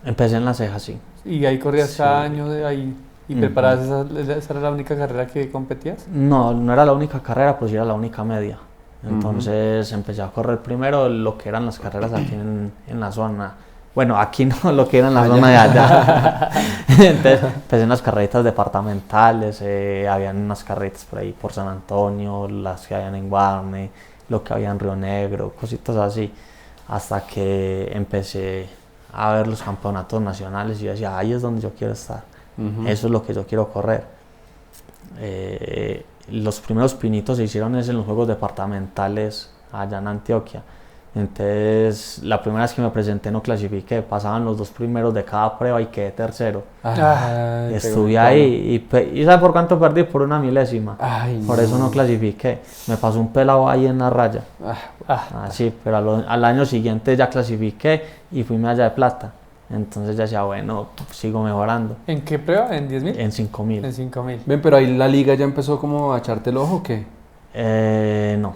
Empecé en La Ceja, sí. ¿Y ahí corrías cada año de ahí? ¿Y preparabas esa era la única carrera que competías? No era la única carrera, pero sí era la única media. Entonces empecé a correr primero lo que eran las carreras aquí en la zona. Bueno, aquí no, lo que era en la zona de allá. Entonces empecé en las carreritas departamentales, habían unas carreritas por ahí por San Antonio, las que habían en Guarne, lo que había en Río Negro, cositas así. Hasta que empecé a ver los campeonatos nacionales y yo decía, ahí es donde yo quiero estar. Eso es lo que yo quiero correr. Los primeros pinitos se hicieron en los juegos departamentales allá en Antioquia. Entonces, la primera vez que me presenté no clasifiqué, pasaban los 2 primeros de cada prueba y quedé tercero. Estuve ahí y ¿sabe por cuánto perdí? Por 1 milésima. Por eso no clasifiqué. Me pasó un pelado ahí en la raya. Sí, pero al año siguiente ya clasifiqué y fui medalla de plata. Entonces ya decía, bueno, sigo mejorando. ¿En qué prueba? ¿En 10.000? En 5.000. En 5.000. Ven, pero ahí la liga ya empezó como a echarte el ojo, ¿o qué? No.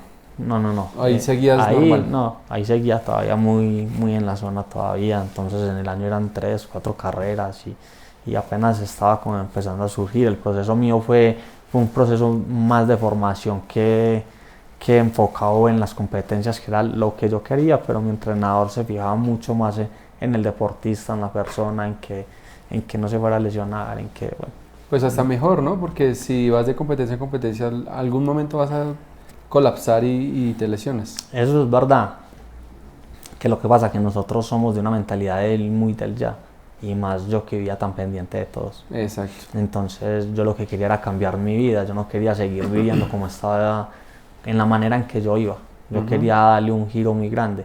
Ahí seguías normal. No, ahí seguía todavía muy en la zona todavía. Entonces en el año eran 3, 4 carreras y apenas estaba como empezando a surgir. El proceso mío fue un proceso más de formación que enfocado en las competencias, que era lo que yo quería, pero mi entrenador se fijaba mucho más en el deportista, en la persona, en que no se fuera a lesionar, en que, bueno. Pues hasta mejor, ¿no? Porque si vas de competencia en competencia, algún momento vas a colapsar y te lesionas. Eso es verdad. Que lo que pasa es que nosotros somos de una mentalidad muy del ya. Y más yo que vivía tan pendiente de todos. Exacto. Entonces yo lo que quería era cambiar mi vida. Yo no quería seguir viviendo como estaba en la manera en que yo iba. Yo quería darle un giro muy grande.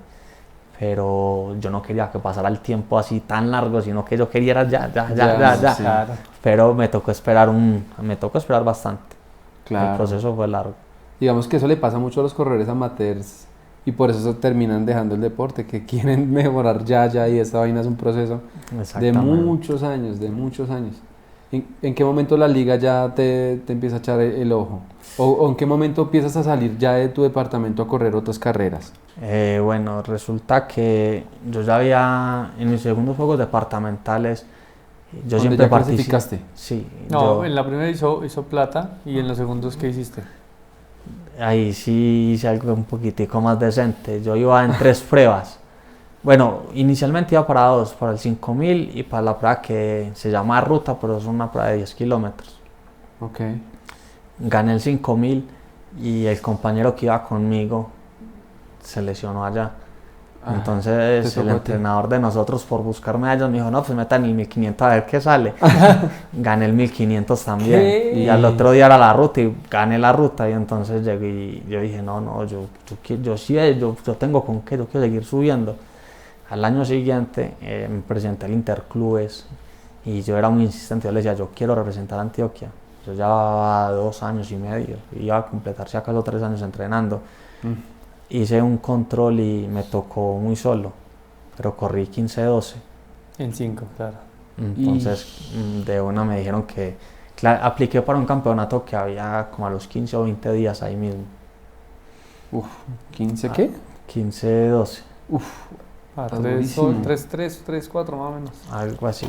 Pero yo no quería que pasara el tiempo así tan largo, sino que yo quería ya. Sí. Claro. Pero me tocó esperar bastante. Claro. El proceso fue largo. Digamos que eso le pasa mucho a los corredores amateurs y por eso terminan dejando el deporte, que quieren mejorar ya y esta vaina es un proceso de Exactamente. muchos años. ¿En qué momento la liga ya te empieza a echar el ojo? ¿O en qué momento empiezas a salir ya de tu departamento a correr otras carreras? Bueno, resulta que yo ya había, en mis segundos juegos departamentales, yo ¿Dónde siempre ya participé. clasificaste? Sí, No, en la primera hizo plata y en los segundos, ¿qué hiciste? ahí sí hice algo un poquitico más decente. Yo iba en 3 pruebas. Bueno, inicialmente iba para 2, para el 5000 y para la prueba que se llama ruta, pero es una prueba de 10 kilómetros. Ok. Gané el 5000 y el compañero que iba conmigo se lesionó allá. Ah, Entonces te tocó el a ti. entrenador de nosotros por buscarme a ellos me dijo, no, pues metan el 1500 a ver qué sale. Gané el 1500 también. ¿Qué? Y al otro día era la ruta y gané la ruta y entonces llegué y yo dije, no, yo tengo con qué, yo quiero seguir subiendo. Al año siguiente me presenté al Interclubes y yo era muy insistente, yo le decía, yo quiero representar a Antioquia. Yo llevaba 2 años y medio, iba a completar si acaso 3 años entrenando. Hice un control y me tocó muy solo, pero corrí 15-12. En 5, claro. Entonces de una me dijeron que apliqué para un campeonato que había como a los 15 o 20 días ahí mismo. Uf, ¿15 qué? 15-12, Uf, A Está 3, durísimo. 3, 4 más o menos. algo así.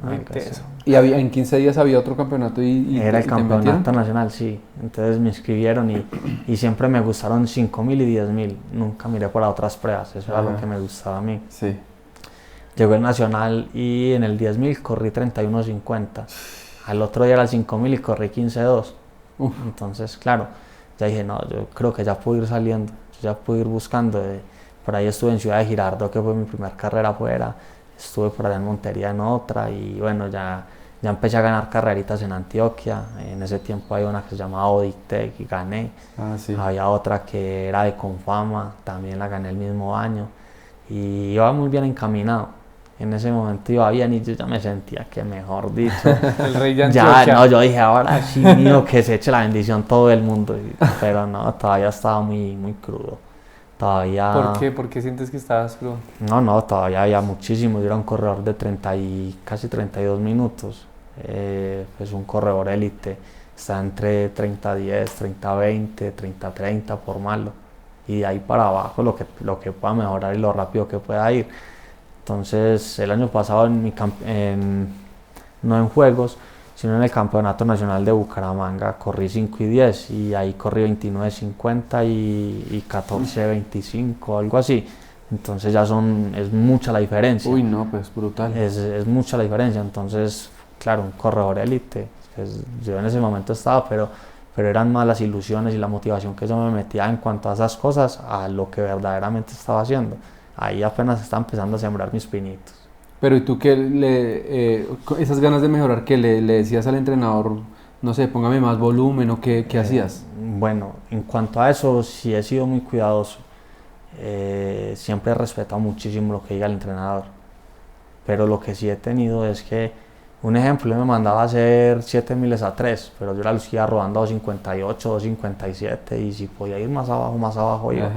Muy algo así. teso. y en 15 días había otro campeonato y Era el te campeonato metieron? nacional, sí. Entonces me inscribieron y siempre me gustaron 5000 y 10000. Nunca miré para otras pruebas, eso era lo Ajá. que me gustaba a mí. Sí. Llegó el nacional y en el 10000 corrí 31:50. Al otro día era el 5000 y corrí 15:2. Uf. Entonces, claro, ya dije, no, yo creo que ya puedo ir saliendo, yo ya puedo ir buscando. Por ahí estuve en Ciudad de Girardot, que fue mi primera carrera afuera. Estuve por allá en Montería en otra y bueno, ya empecé a ganar carreritas en Antioquia. En ese tiempo había una que se llamaba Odictec y gané. Ah, sí. Había otra que era de Confama, también la gané el mismo año. Y iba muy bien encaminado. En ese momento iba bien y yo ya me sentía que, mejor dicho, El rey de ya, Antioquia. no, yo dije, ahora sí mío, que se eche la bendición todo el mundo. Pero no, todavía estaba muy, muy crudo. Todavía... ¿Por qué? ¿Por qué sientes que estabas crudo? No, todavía había muchísimo. Yo era un corredor de 30 y casi 32 minutos. Pues un corredor élite. Está entre 30-10, 30-20, 30-30 por malo. Y de ahí para abajo lo que pueda mejorar y lo rápido que pueda ir. Entonces el año pasado no en juegos, sino en el Campeonato Nacional de Bucaramanga corrí 5 y 10 y ahí corrí 29:50 y 14:25, algo así. Entonces es mucha la diferencia. Uy, no, pues brutal. Es mucha la diferencia. Entonces, claro, un corredor élite. Pues, yo en ese momento estaba, pero eran más las ilusiones y la motivación que yo me metía en cuanto a esas cosas a lo que verdaderamente estaba haciendo. Ahí apenas estaba empezando a sembrar mis pinitos. Pero ¿y tú qué esas ganas de mejorar, que le decías al entrenador, no sé, póngame más volumen o qué hacías? Bueno, en cuanto a eso, sí he sido muy cuidadoso. Siempre he respetado muchísimo lo que diga el entrenador. Pero lo que sí he tenido es que, un ejemplo, él me mandaba a hacer 7000 a 3, pero yo era los que iba rodando a 2:58, 2:57 y si podía ir más abajo iba.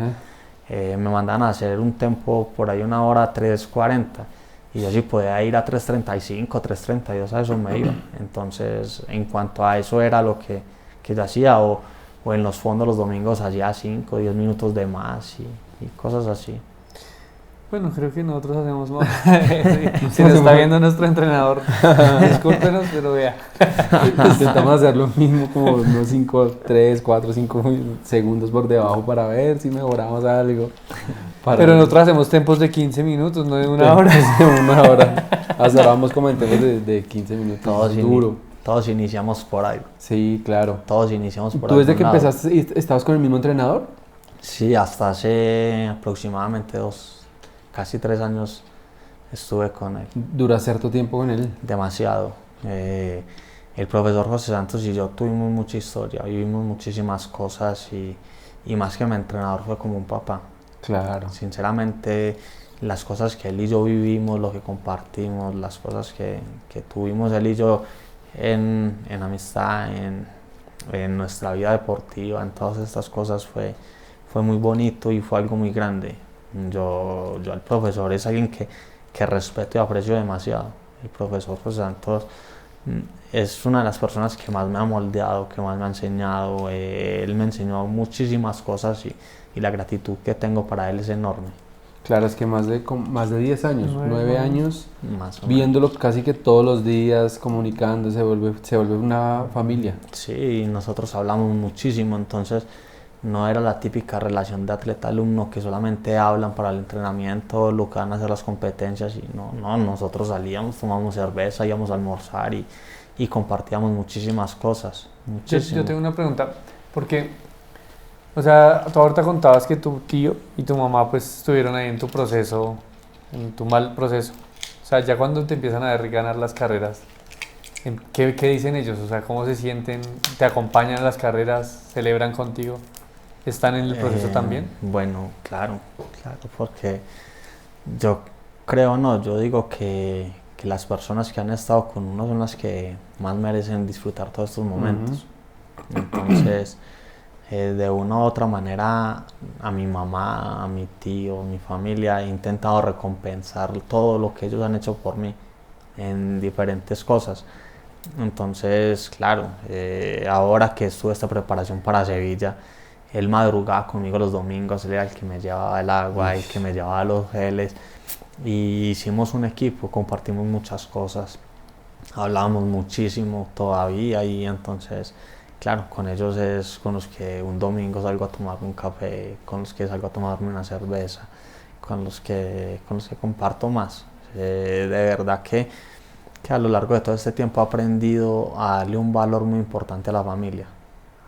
Me mandaban a hacer un tempo por ahí 1 hora 3:40 y yo si podía ir a 3:35, 3:32, a eso me iba. Entonces, en cuanto a eso era lo que yo hacía, o en los fondos los domingos hacía 5 o 10 minutos de más y cosas así. Bueno, creo que nosotros hacemos más. Si nos está viendo nuestro entrenador, discúlpenos, pero vea. Intentamos hacer lo mismo, como unos 3, 4, 5 segundos por debajo para ver si mejoramos algo. Pero nosotros hacemos tempos de 15 minutos, no de 1 hora. De 1 hora. Hasta ahora vamos como en tempos de 15 minutos. No, sí, duro. todos iniciamos por algo. Sí, claro. Todos iniciamos por ¿Tú desde algún que lado. empezaste estabas con el mismo entrenador? Sí, hasta hace aproximadamente casi 3 años estuve con él. ¿Dura cierto tiempo con él? Demasiado. El profesor José Santos y yo tuvimos mucha historia, vivimos muchísimas cosas y más que mi entrenador fue como un papá. Claro. Sinceramente, las cosas que él y yo vivimos, lo que compartimos, las cosas que tuvimos él y yo en amistad, en nuestra vida deportiva, en todas estas cosas fue muy bonito y fue algo muy grande. Yo al profesor es alguien que respeto y aprecio demasiado. El profesor José Santos es una de las personas que más me ha moldeado, que más me ha enseñado. Él me enseñó muchísimas cosas y la gratitud que tengo para él es enorme. Claro, es que más de 10 años, 9 años, Más o menos. viéndolo casi que todos los días, comunicando, se vuelve una familia. Sí, nosotros hablamos muchísimo, entonces no era la típica relación de atleta-alumno que solamente hablan para el entrenamiento, lo que van a hacer las competencias, y no, nosotros salíamos, tomábamos cerveza, íbamos a almorzar y compartíamos muchísimas cosas, muchísimo. Yo tengo una pregunta, porque, o sea, tú ahorita contabas que tu tío y tu mamá pues estuvieron ahí en tu proceso, en tu mal proceso. O sea, ya cuando te empiezan a ver ganar las carreras, ¿qué dicen ellos? O sea, ¿cómo se sienten? ¿Te acompañan a las carreras? ¿Celebran contigo? ¿Están en el proceso también? Bueno, claro, porque yo creo, yo digo que las personas que han estado con uno son las que más merecen disfrutar todos estos momentos. Entonces, de una u otra manera, a mi mamá, a mi tío, a mi familia, he intentado recompensar todo lo que ellos han hecho por mí en diferentes cosas. Entonces, claro, ahora que estuve esta preparación para Sevilla, él madrugaba conmigo los domingos, él era el que me llevaba el agua, el que me llevaba los geles, y hicimos un equipo, compartimos muchas cosas, hablábamos muchísimo todavía, y entonces, claro, con ellos es con los que un domingo salgo a tomarme un café, con los que salgo a tomarme una cerveza, con los que comparto más. De verdad que a lo largo de todo este tiempo he aprendido a darle un valor muy importante a la familia.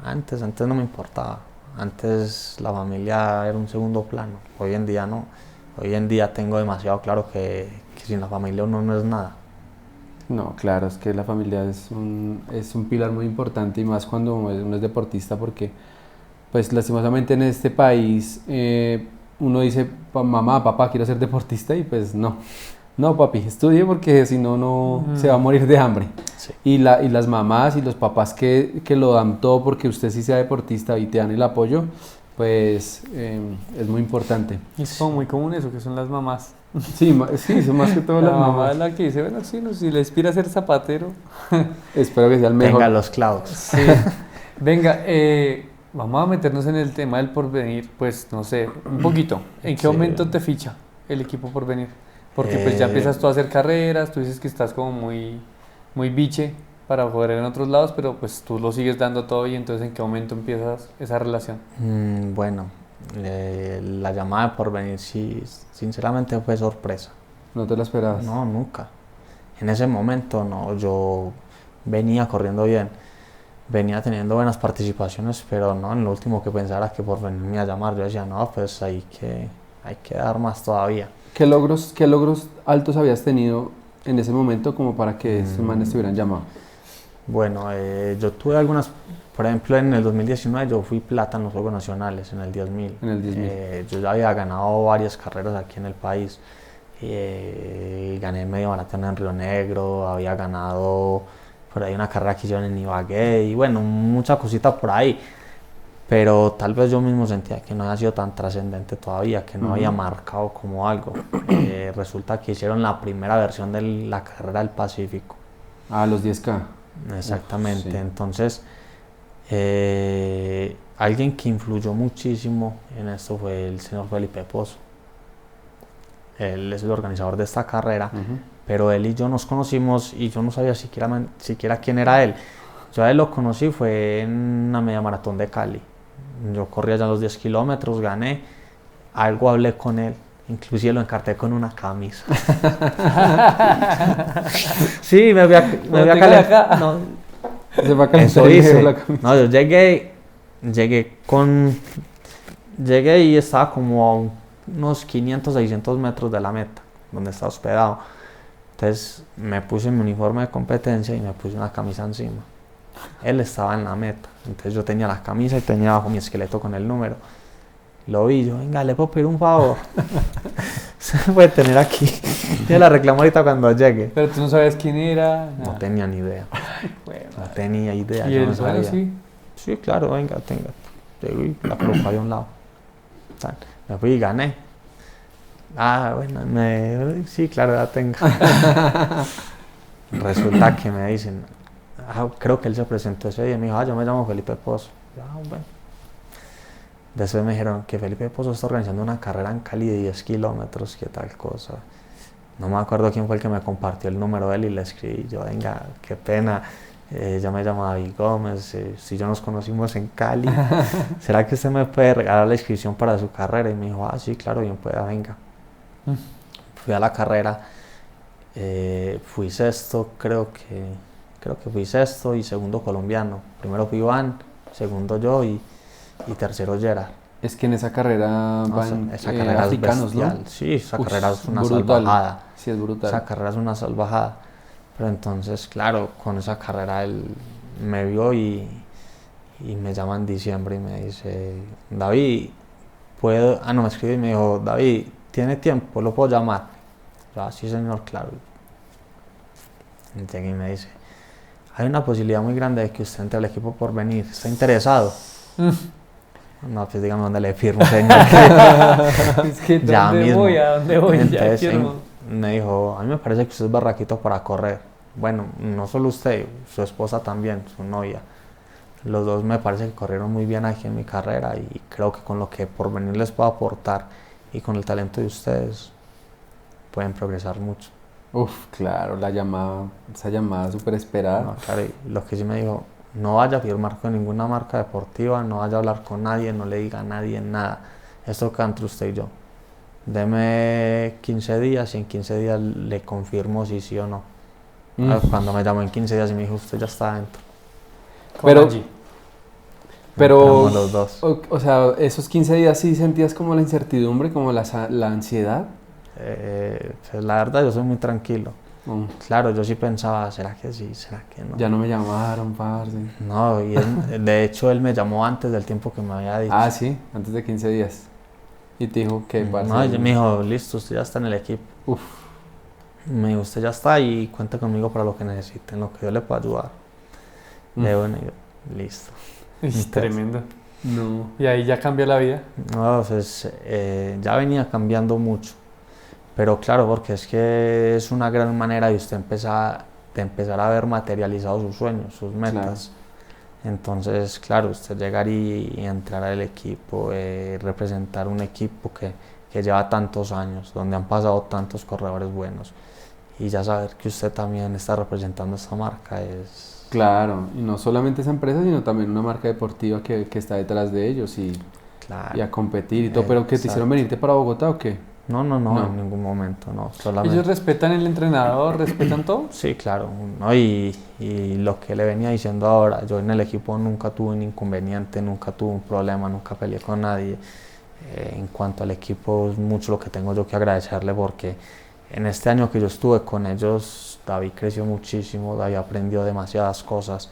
Antes no me importaba. Antes la familia era un segundo plano, hoy en día no. Hoy en día tengo demasiado claro que sin la familia uno no es nada. No, claro, es que la familia es un pilar muy importante, y más cuando uno es deportista, porque pues lastimosamente en este país uno dice, mamá, papá, quiero ser deportista, y pues no papi, estudie porque si no se va a morir de hambre. Sí. Y las mamás y los papás que lo dan todo porque usted sí sea deportista y te dan el apoyo, pues es muy importante. Y es como muy común eso, que son las mamás. Sí, son más que todo La las mamá mamás. es la que dice, bueno, sí, no, si le inspira a ser zapatero. Espero que sea el mejor. Venga los clavos. Sí. Venga, vamos a meternos en el tema del Porvenir, pues no sé, un poquito. ¿En qué Sí. momento te ficha el equipo Porvenir? Porque pues ya empiezas tú a hacer carreras, tú dices que estás como muy biche para jugar en otros lados, pero pues tú lo sigues dando todo, y entonces ¿en qué momento empiezas esa relación? Bueno, la llamada de Porvenir sí, sinceramente fue sorpresa. ¿No te la esperabas? No, nunca. En ese momento no, yo venía corriendo bien, venía teniendo buenas participaciones, pero no, en lo último que pensara que Porvenir me iba a llamar, yo decía, no, pues hay que dar más todavía. ¿Qué logros altos habías tenido en ese momento como para que estos manes te hubieran llamado? Bueno, yo tuve algunas, por ejemplo, en el 2019 yo fui plata en los Juegos Nacionales, en el 10.000. En el 10.000. Yo ya había ganado varias carreras aquí en el país. Gané medio maratón en Río Negro, había ganado por ahí una carrera que hicieron en Ibagué, y bueno, mucha cosita por ahí. Pero tal vez yo mismo sentía que no había sido tan trascendente todavía, que no había marcado como algo. Resulta que hicieron la primera versión de la carrera del Pacífico. Ah, los 10K. Exactamente. Sí. Entonces, alguien que influyó muchísimo en esto fue el señor Felipe Pozo. Él es el organizador de esta carrera, pero él y yo nos conocimos y yo no sabía siquiera quién era él. Yo a él lo conocí fue en una media maratón de Cali. Yo corría ya los 10 kilómetros, gané, algo hablé con él, inclusive lo encarté con una camisa. Sí, me voy a calentar. No, Se va a calentar Eso el hice. dedo la camisa. No, yo llegué y estaba como a unos 500, 600 metros de la meta, donde estaba hospedado. Entonces me puse mi uniforme de competencia y me puse una camisa encima. Él estaba en la meta, entonces yo tenía la camisa y tenía bajo mi esqueleto con el número. Lo vi yo, venga, le puedo pedir un favor. Se puede tener aquí. Yo la reclamo ahorita cuando llegue. Pero tú no sabes quién era. No nada. tenía ni idea. Bueno. No tenía idea. Y yo él, no bueno, sabía. sí. Sí, claro, venga, tenga. Llego y la coloco ahí a un lado. Tan, me fui y gané. Ah, bueno, sí, claro, la tengo. Resulta que me dicen, creo que él se presentó ese día y me dijo, yo me llamo Felipe Pozo. Bueno. Después me dijeron que Felipe Pozo está organizando una carrera en Cali de 10 kilómetros, que tal cosa. No me acuerdo quién fue el que me compartió el número de él y le escribí. Yo, venga, qué pena. Yo me llamo David Gómez, si yo nos conocimos en Cali, ¿será que usted me puede regalar la inscripción para su carrera? Y me dijo, sí, claro, bien pueda, venga. Fui a la carrera, fui sexto, creo que fui sexto y segundo colombiano. Primero fui Iván, segundo yo y tercero Gerard. Es que en esa carrera van esa carrera africanos, es bestial. ¿no? Sí, esa carrera es una brutal. salvajada. Sí, es brutal. Esa carrera es una salvajada. Pero entonces, claro, con esa carrera él me vio y me llama en diciembre y me dice, David, ¿puedo? No, me escribe y me dijo, David, ¿tiene tiempo? ¿Lo puedo llamar? Yo, sí, señor, claro. Y llegué y me dice, hay una posibilidad muy grande de que usted entre al equipo por venir. ¿Está interesado? No, pues dígame dónde le firmo, señor. Es que Ya ¿dónde mismo. voy? ¿A dónde voy? Ya Entonces, quiero. me dijo, a mí me parece que usted es barraquito para correr. Bueno, no solo usted, su esposa también, su novia. Los dos me parece que corrieron muy bien aquí en mi carrera y creo que con lo que por venir les puedo aportar y con el talento de ustedes pueden progresar mucho. Uf, claro, esa llamada súper esperada. No, claro, y lo que sí me dijo, no vaya a firmar con ninguna marca deportiva, no vaya a hablar con nadie, no le diga a nadie nada. Esto queda entre usted y yo. Deme 15 días y en 15 días le confirmo si sí o no. Cuando me llamó en 15 días y me dijo, usted ya está adentro. Pero, Entramos los dos. o sea, esos 15 días sí sentías como la incertidumbre, como la ansiedad. Pues la verdad, yo soy muy tranquilo. Mm. Claro, yo sí pensaba, ¿será que sí? ¿Será que no? Ya no me llamaron, parce. No, y de hecho él me llamó antes del tiempo que me había dicho. Ah, sí, antes de 15 días. Y te dijo que parce. No, y me dijo, listo, usted ya está en el equipo. Uf. Me dijo, usted ya está y cuenta conmigo para lo que necesite, en lo que yo le pueda ayudar. De bueno, y yo, listo. Es tremendo. No. Y ahí ya cambió la vida. No, pues ya venía cambiando mucho. Pero claro, porque es que es una gran manera de usted empezar a ver materializados sus sueños, sus metas. Claro. Entonces, claro, usted llegar y entrar al equipo, representar un equipo que lleva tantos años, donde han pasado tantos corredores buenos, y ya saber que usted también está representando esta marca es... Claro, y no solamente esa empresa, sino también una marca deportiva que está detrás de ellos y a competir y todo. ¿Pero que te hicieron venirte para Bogotá o qué? No, en ningún momento, no. Solamente. ¿Ellos respetan el entrenador, respetan todo? Sí, claro, ¿no? Y lo que le venía diciendo ahora, yo en el equipo nunca tuve un inconveniente, nunca tuve un problema, nunca peleé con nadie. En cuanto al equipo, es mucho lo que tengo yo que agradecerle porque en este año que yo estuve con ellos, David creció muchísimo, David aprendió demasiadas cosas,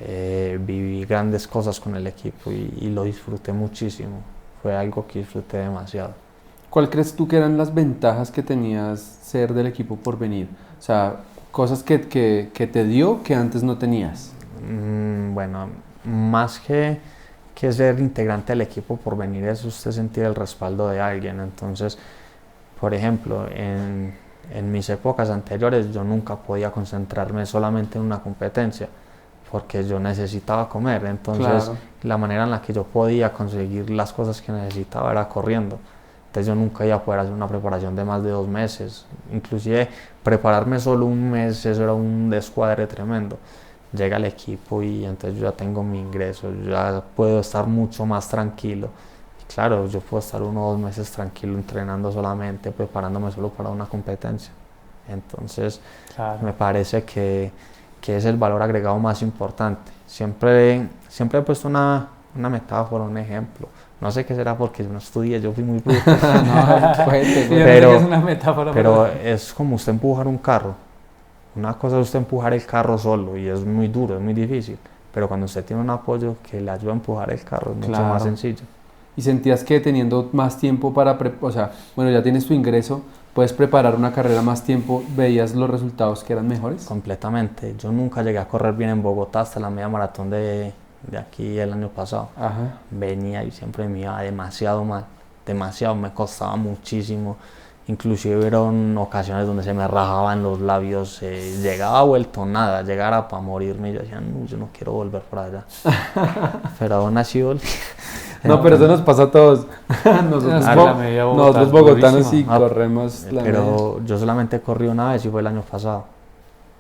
viví grandes cosas con el equipo y lo disfruté muchísimo, fue algo que disfruté demasiado. ¿Cuál crees tú que eran las ventajas que tenías ser del equipo por venir? O sea, cosas que te dio que antes no tenías. Bueno, más que ser integrante del equipo por venir es usted sentir el respaldo de alguien. Entonces, por ejemplo, en mis épocas anteriores yo nunca podía concentrarme solamente en una competencia porque yo necesitaba comer. Entonces, claro, la manera en la que yo podía conseguir las cosas que necesitaba era corriendo. Entonces yo nunca iba a poder hacer una preparación de más de 2 meses. Inclusive prepararme solo 1 mes, eso era un descuadre tremendo. Llega el equipo y entonces yo ya tengo mi ingreso, yo ya puedo estar mucho más tranquilo. Y claro, yo puedo estar 1 o 2 meses tranquilo entrenando solamente, preparándome solo para una competencia. Entonces, claro, me parece que que es el valor agregado más importante. Siempre he puesto una metáfora, un ejemplo. No sé qué será porque no estudié, yo fui muy bruto. No, cuente, Sí, yo no sé Pero- qué es una metáfora. Pero es como usted empujar un carro. Una cosa es usted empujar el carro solo y es muy duro, es muy difícil. Pero cuando usted tiene un apoyo que le ayuda a empujar el carro es mucho Claro. más sencillo. ¿Y sentías que teniendo más tiempo para, o sea, bueno, ya tienes tu ingreso, puedes preparar una carrera más tiempo, veías los resultados que eran mejores? Completamente. Yo nunca llegué a correr bien en Bogotá hasta la media maratón de aquí el año pasado. Ajá. Venía y siempre me iba demasiado mal. Demasiado, me costaba muchísimo. Inclusive hubieron ocasiones donde se me rajaban los labios, llegaba vuelto nada, llegara para morirme y yo decía, no, yo no quiero volver por allá. Pero aún así volví. No, pero eso nos pasa a todos. Nosotros, Ah, la media Bogotá nosotros es bogotanos sí durísima. corremos la media. Pero yo solamente corrí una vez y fue el año pasado.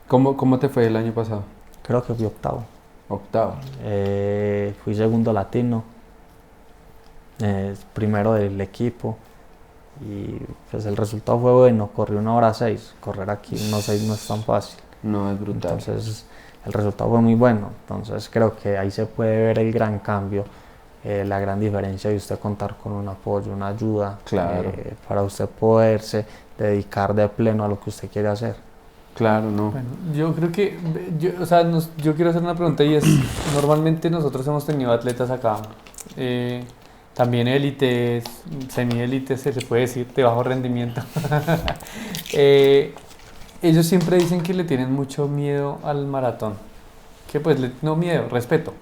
¿Cómo te fue el año pasado? Creo que fui octavo. Octavo. Fui segundo latino, primero del equipo y pues el resultado fue bueno, corrí 1:06, correr aquí 1:06 no es tan fácil, No, es brutal. entonces el resultado fue muy bueno, entonces creo que ahí se puede ver el gran cambio, la gran diferencia de usted contar con un apoyo, una ayuda, Claro. para usted poderse dedicar de pleno a lo que usted quiere hacer. Claro, no. Bueno, yo creo que, o sea, yo quiero hacer una pregunta y es, normalmente nosotros hemos tenido atletas acá, también élites, semi-élites, se puede decir, de bajo rendimiento. Ellos siempre dicen que le tienen mucho miedo al maratón, que pues no miedo, respeto,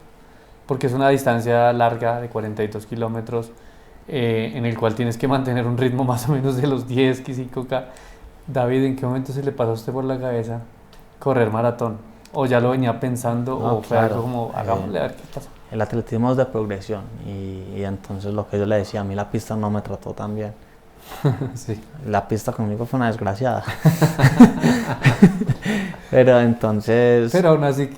porque es una distancia larga de 42 kilómetros, en el cual tienes que mantener un ritmo más o menos de los 10, 5K. David, ¿en qué momento se le pasó a usted por la cabeza correr maratón? ¿O ya lo venía pensando? No, ¿O fue claro. algo como, hagámosle a ver qué pasa? El atletismo es de progresión y entonces lo que yo le decía, a mí la pista no me trató tan bien. Sí. La pista conmigo fue una desgraciada. Pero entonces... Pero aún así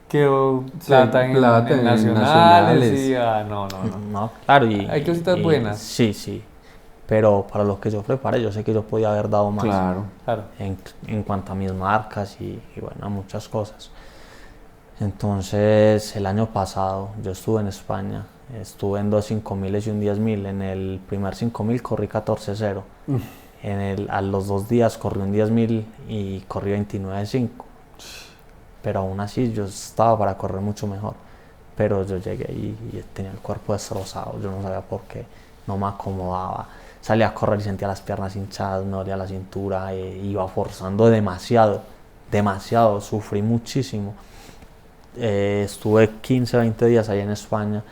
quedó plata en plata en nacionales. nacionales. Y, no. No, claro, Hay cositas buenas. Sí, pero para lo que yo preparé, yo sé que yo podía haber dado más. Claro. Claro. En cuanto a mis marcas y bueno, a muchas cosas. Entonces, el año pasado yo estuve en España, estuve en 2 5.000 y un 10.000. En el primer 5.000 corrí 14:0. A los 2 días corrí un 10.000 y corrí 29:5. Pero aún así yo estaba para correr mucho mejor. Pero yo llegué y tenía el cuerpo destrozado, yo no sabía por qué, no me acomodaba. Salía a correr y sentía las piernas hinchadas, me dolía la cintura, iba forzando demasiado, sufrí muchísimo. Estuve 15, 20 días allá en España,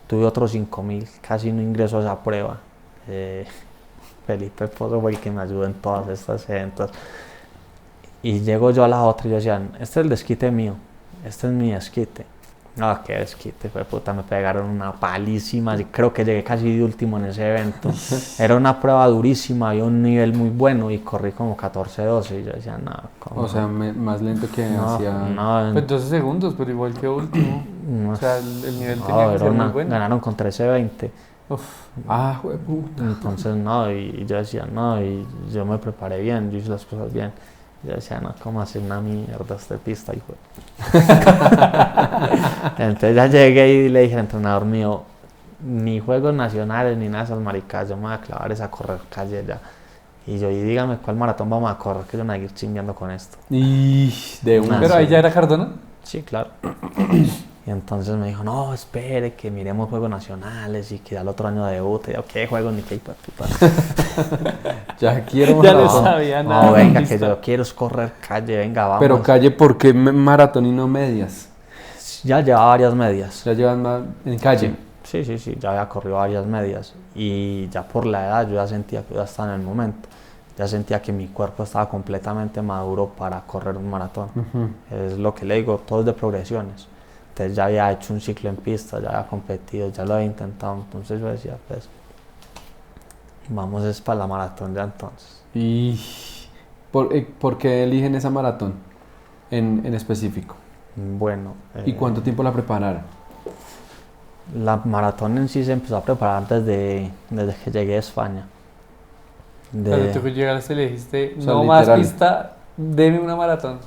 tuve otros 5.000, casi no ingreso a esa prueba. Felipe Pozo fue el que me ayudó en todas estas eventos. Y llego yo a la otra y yo decía, este es el desquite mío, este es mi desquite. No, qué desquite, fue puta, me pegaron una palísima, creo que llegué casi de último en ese evento. Era una prueba durísima, había un nivel muy bueno y corrí como 14:12 y yo decía, no, ¿cómo? O sea, más lento que hacía. no, Pues 12 segundos, pero igual que último. no, O sea, el nivel no, tenía que era ser muy bueno. ganaron con 13:20. Uf, Ah, jueputa. Entonces, no, y yo decía, no, y yo me preparé bien, yo hice las cosas bien. Yo decía, no, ¿cómo hacer una mierda esta pista, hijo? Entonces ya llegué y le dije al entrenador mío, ni juegos nacionales ni nada de esas maricas, yo me voy a clavar esa correr calle ya. Y yo, y dígame cuál maratón vamos a correr, que yo no voy a ir chimbeando con esto. Y de una. pero ahí ya era Cardona. Sí, claro. Y entonces me dijo, no, espere, que miremos juegos nacionales y que al otro año debute. Y yo, ¿qué juegos ni qué hijo de puta? Ya quiero Ya le maratón. sabía nada. No, venga, que lista. yo quiero es correr calle, venga, vamos. Pero calle, ¿por qué maratón y no medias? Ya llevaba varias medias. Ya llevan más en calle. Sí, ya había corrido varias medias. Y ya por la edad yo ya sentía que ya estaba en el momento. Ya sentía que mi cuerpo estaba completamente maduro para correr un maratón. Es lo que le digo, todo es de progresiones. Entonces ya había hecho un ciclo en pista, ya había competido, ya lo había intentado. Entonces yo decía, pues, vamos es para la maratón ya entonces. ¿Y por qué eligen esa maratón en específico? Bueno. ¿Y cuánto tiempo la prepararon? La maratón en sí se empezó a preparar desde que llegué a España. Cuando tú llegaste le dijiste, O sea, no más literal. pista, deme una maratón.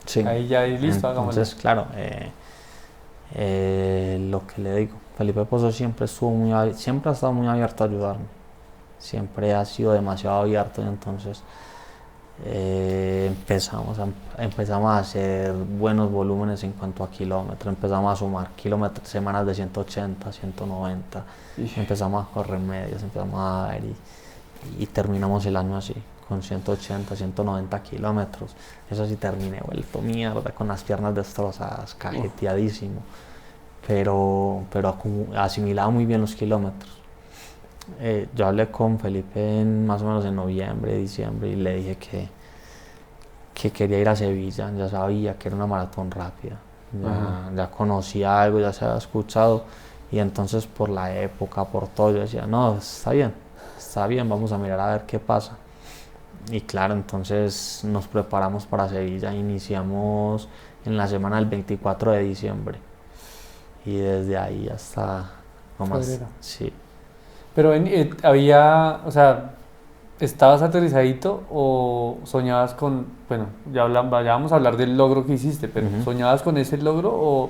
Sí. Ahí ya y listo, hagámoslo. Entonces, claro, lo que le digo, Felipe Pozo siempre siempre ha estado muy abierto a ayudarme, siempre ha sido demasiado abierto, y entonces empezamos a hacer buenos volúmenes en cuanto a kilómetros, empezamos a sumar kilómetros, semanas de 180, 190, empezamos a correr medias, empezamos a ver y terminamos el año así, con 180, 190 kilómetros. Eso sí, terminé vuelto mierda, con las piernas destrozadas, cajeteadísimo, pero asimilaba muy bien los kilómetros. Yo hablé con Felipe más o menos en noviembre, diciembre, y le dije que quería ir a Sevilla. Ya sabía que era una maratón rápida, ya conocía algo, ya se había escuchado, y entonces por la época, por todo, yo decía, no, está bien, vamos a mirar a ver qué pasa. Y claro, entonces nos preparamos para Sevilla, iniciamos en la semana del 24 de diciembre, y desde ahí hasta febrero. Sí. Pero había, o sea, ¿estabas aterrizadito o soñabas con, bueno, ya vamos a hablar del logro que hiciste, pero ¿soñabas con ese logro o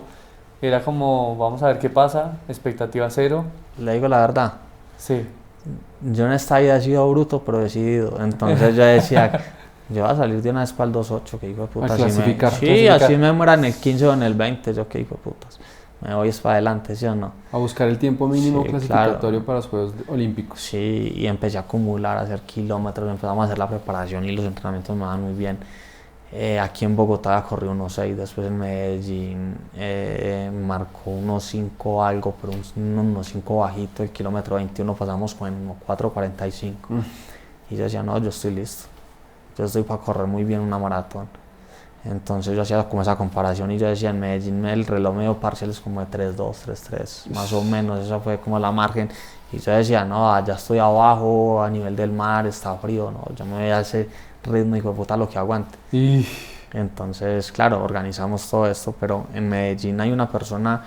era como, vamos a ver qué pasa, expectativa cero? Le digo la verdad, Sí. yo en esta vida he sido bruto pero decidido, entonces yo decía, yo voy a salir de una vez para el 2.8, que hijo de putas, así me muera en el 15 o en el 20, yo que hijo de putas, me voy para adelante, ¿sí o no? A buscar el tiempo mínimo clasificatorio, claro, para los Juegos Olímpicos. Sí, y empecé a acumular, a hacer kilómetros, empezamos a hacer la preparación y los entrenamientos me van muy bien. Aquí en Bogotá corrí 1.6, después en Medellín marcó 1.5 algo, pero unos 5 bajito, el kilómetro 21 pasamos con 4.45. Y yo decía, no, yo estoy listo, yo estoy para correr muy bien una maratón. Entonces yo hacía como esa comparación y yo decía, en Medellín el reloj me dio parciales como de 3.2, 3.3, más o menos, esa fue como la margen. Y yo decía, no, ya estoy abajo, a nivel del mar, está frío, no, yo me voy a ese ritmo, hijo de puta, lo que aguante. Entonces, claro, organizamos todo esto, pero en Medellín hay una persona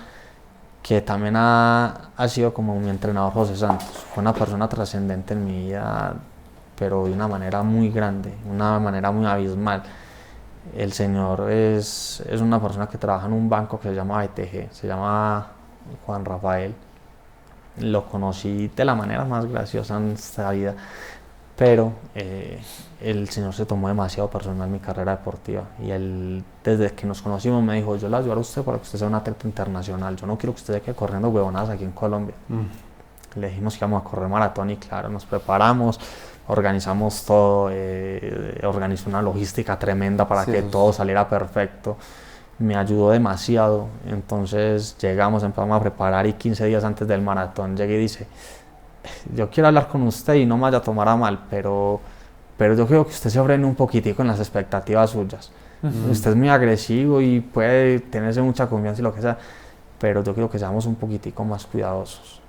que también ha sido como mi entrenador, José Santos. Fue una persona trascendente en mi vida, pero de una manera muy grande, una manera muy abismal. El señor es una persona que trabaja en un banco que se llama BTG, se llama Juan Rafael. Lo conocí de la manera más graciosa en esta vida, pero el señor se tomó demasiado personal mi carrera deportiva, y él, desde que nos conocimos, me dijo, yo le voy a ayudar a usted para que usted sea un atleta internacional, yo no quiero que usted se quede corriendo huevonadas aquí en Colombia. Le dijimos que íbamos a correr maratón y claro, nos preparamos, organizamos todo, organizó una logística tremenda para que todo saliera perfecto. Me ayudó demasiado. Entonces llegamos, empezamos a preparar y 15 días antes del maratón llegué y dice, yo quiero hablar con usted y no me vaya a tomar a mal, pero yo creo que usted se frene un poquitico en las expectativas suyas. Usted es muy agresivo y puede tenerse mucha confianza y lo que sea, pero yo creo que seamos un poquitico más cuidadosos.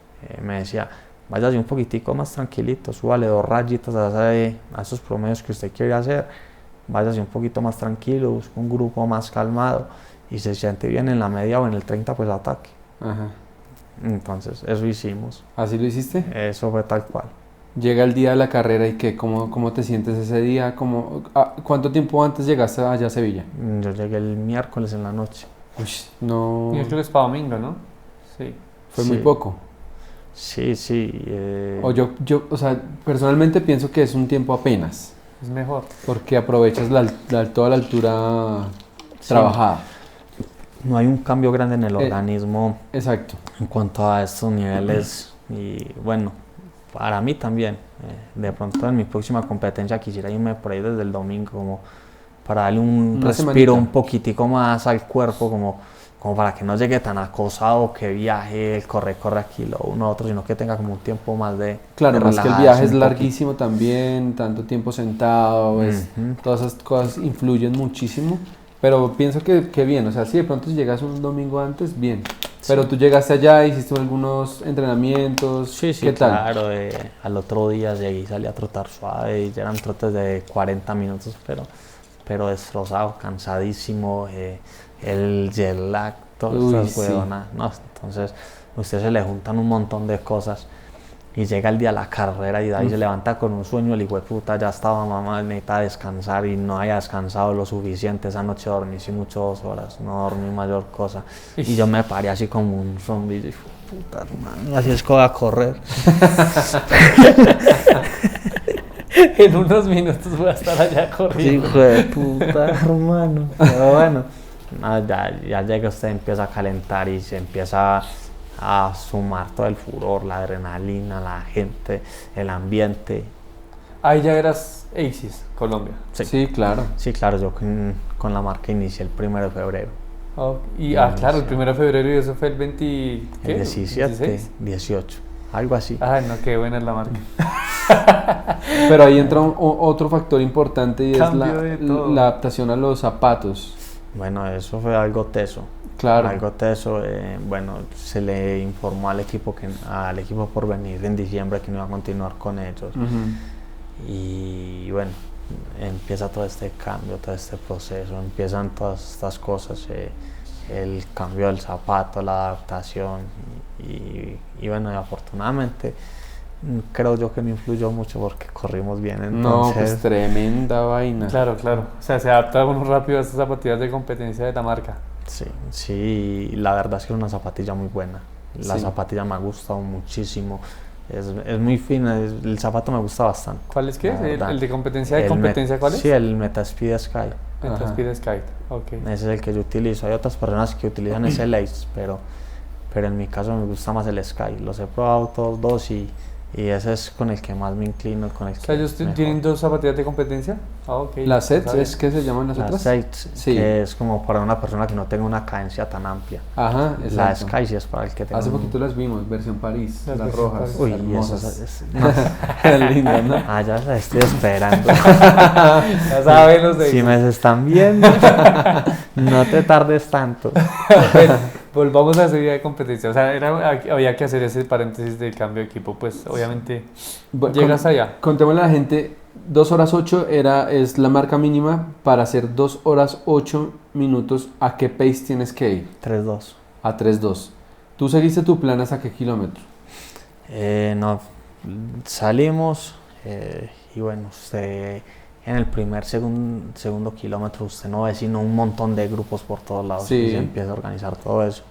Me decía, váyase un poquitico más tranquilito, súbale 2 rayitas a esos promedios que usted quiere hacer, váyase un poquito más tranquilo, busque un grupo más calmado y se siente bien en la media o en el 30, pues ataque. Entonces eso hicimos. ¿Así lo hiciste? Eso fue tal cual. Llega el día de la carrera y ¿qué? ¿Cómo te sientes ese día? ¿Cuánto tiempo antes llegaste allá a Sevilla? Yo llegué el miércoles en la noche. No. Miércoles para domingo, ¿no? Sí. Fue muy poco. Sí. O sea, personalmente pienso que es un tiempo apenas. Es mejor. Porque aprovechas toda la altura trabajada. No hay un cambio grande en el organismo. Exacto. En cuanto a estos niveles. Y bueno, para mí también. De pronto en mi próxima competencia quisiera irme por ahí desde el domingo, como para darle un respiro un poquitico más al cuerpo, como para que no llegue tan acosado, que viaje, corre aquí lo uno otro, sino que tenga como un tiempo más de Claro, más que el viaje es larguísimo también, tanto tiempo sentado, todas esas cosas influyen muchísimo, pero pienso que bien, o sea, si de pronto llegas un domingo antes, bien, pero tú llegaste allá, hiciste algunos entrenamientos, ¿qué tal? Claro, al otro día llegué y salí a trotar suave, y ya eran trotes de 40 minutos, pero destrozado, cansadísimo, el jet lag, todas estas huevonas, no, entonces a usted se le juntan un montón de cosas Y llega el día de la carrera y David se levanta con un sueño, el hijo de puta ya estaba mamá, necesita descansar y no había descansado lo suficiente, esa noche dormí sí mucho 2 horas, no dormí mayor cosa. Y yo me paré así como un zombie y dije, puta hermano, así es que voy a correr. En unos minutos voy a estar allá corriendo. Hijo de puta hermano, pero bueno, no, ya llega usted, empieza a calentar y se empieza a sumar todo el furor, la adrenalina, la gente, el ambiente. Ahí ya eras ASIS, Colombia. Sí, claro. Sí, claro, yo con la marca inicié el 1 de febrero. Oh, y claro, el 1 de febrero y eso fue el 20, ¿qué? El 17, 18, algo así. Ay, no, qué buena es la marca. Pero ahí entra otro factor importante y es Cambio de todo. la adaptación a los zapatos. Bueno, eso fue algo teso. Claro. Algo teso. Bueno, se le informó al equipo por venir en diciembre que no iba a continuar con ellos. Y bueno, empieza todo este cambio, todo este proceso, empiezan todas estas cosas, el cambio del zapato, la adaptación y bueno, y afortunadamente creo yo que no influyó mucho porque corrimos bien, entonces... No, pues tremenda vaina. Claro, claro. O sea, se adapta uno rápido a estas zapatillas de competencia de la marca. Sí, la verdad es que es una zapatilla muy buena. La Sí. zapatilla me ha gustado muchísimo. Es muy fina, el zapato me gusta bastante. ¿Cuál es que? la verdad. ¿El de competencia cuál es? Sí, el Metaspeed Sky. Metaspeed Sky. Ok. Ese es el que yo utilizo. Hay otras personas que utilizan ese Lace, pero en mi caso me gusta más el Sky. Los he probado todos dos y ese es con el que más me inclino, con el O sea, que ¿ellos mejor. tienen 2 zapatillas de competencia? Ok. ¿Las sets Está bien. es que se llaman las Las otras? Sets, Sí. que es como para una persona que no tenga una cadencia tan amplia. Ajá, La exacto. Sky sí es para el que tenga Hace un- poquito las vimos, versión París, Las las versión rojas. París. Uy, hermosas. eso Lindas, ¿no? ya la estoy esperando. Ya saben los de... Si me están viendo, no te tardes tanto. Bueno, volvamos a esa idea de competencia. O sea, había que hacer ese paréntesis del cambio de equipo. Pues obviamente Bueno, llegas allá. Contémosle a la gente, 2 horas 8 es la marca mínima para hacer 2 horas 8 minutos. ¿A qué pace tienes que ir? 3-2. A 3.2. ¿Tú seguiste tu plan hasta qué kilómetro? No, salimos y bueno, usted en el segundo kilómetro usted no ve sino un montón de grupos por todos lados Sí. y se empieza a organizar todo eso.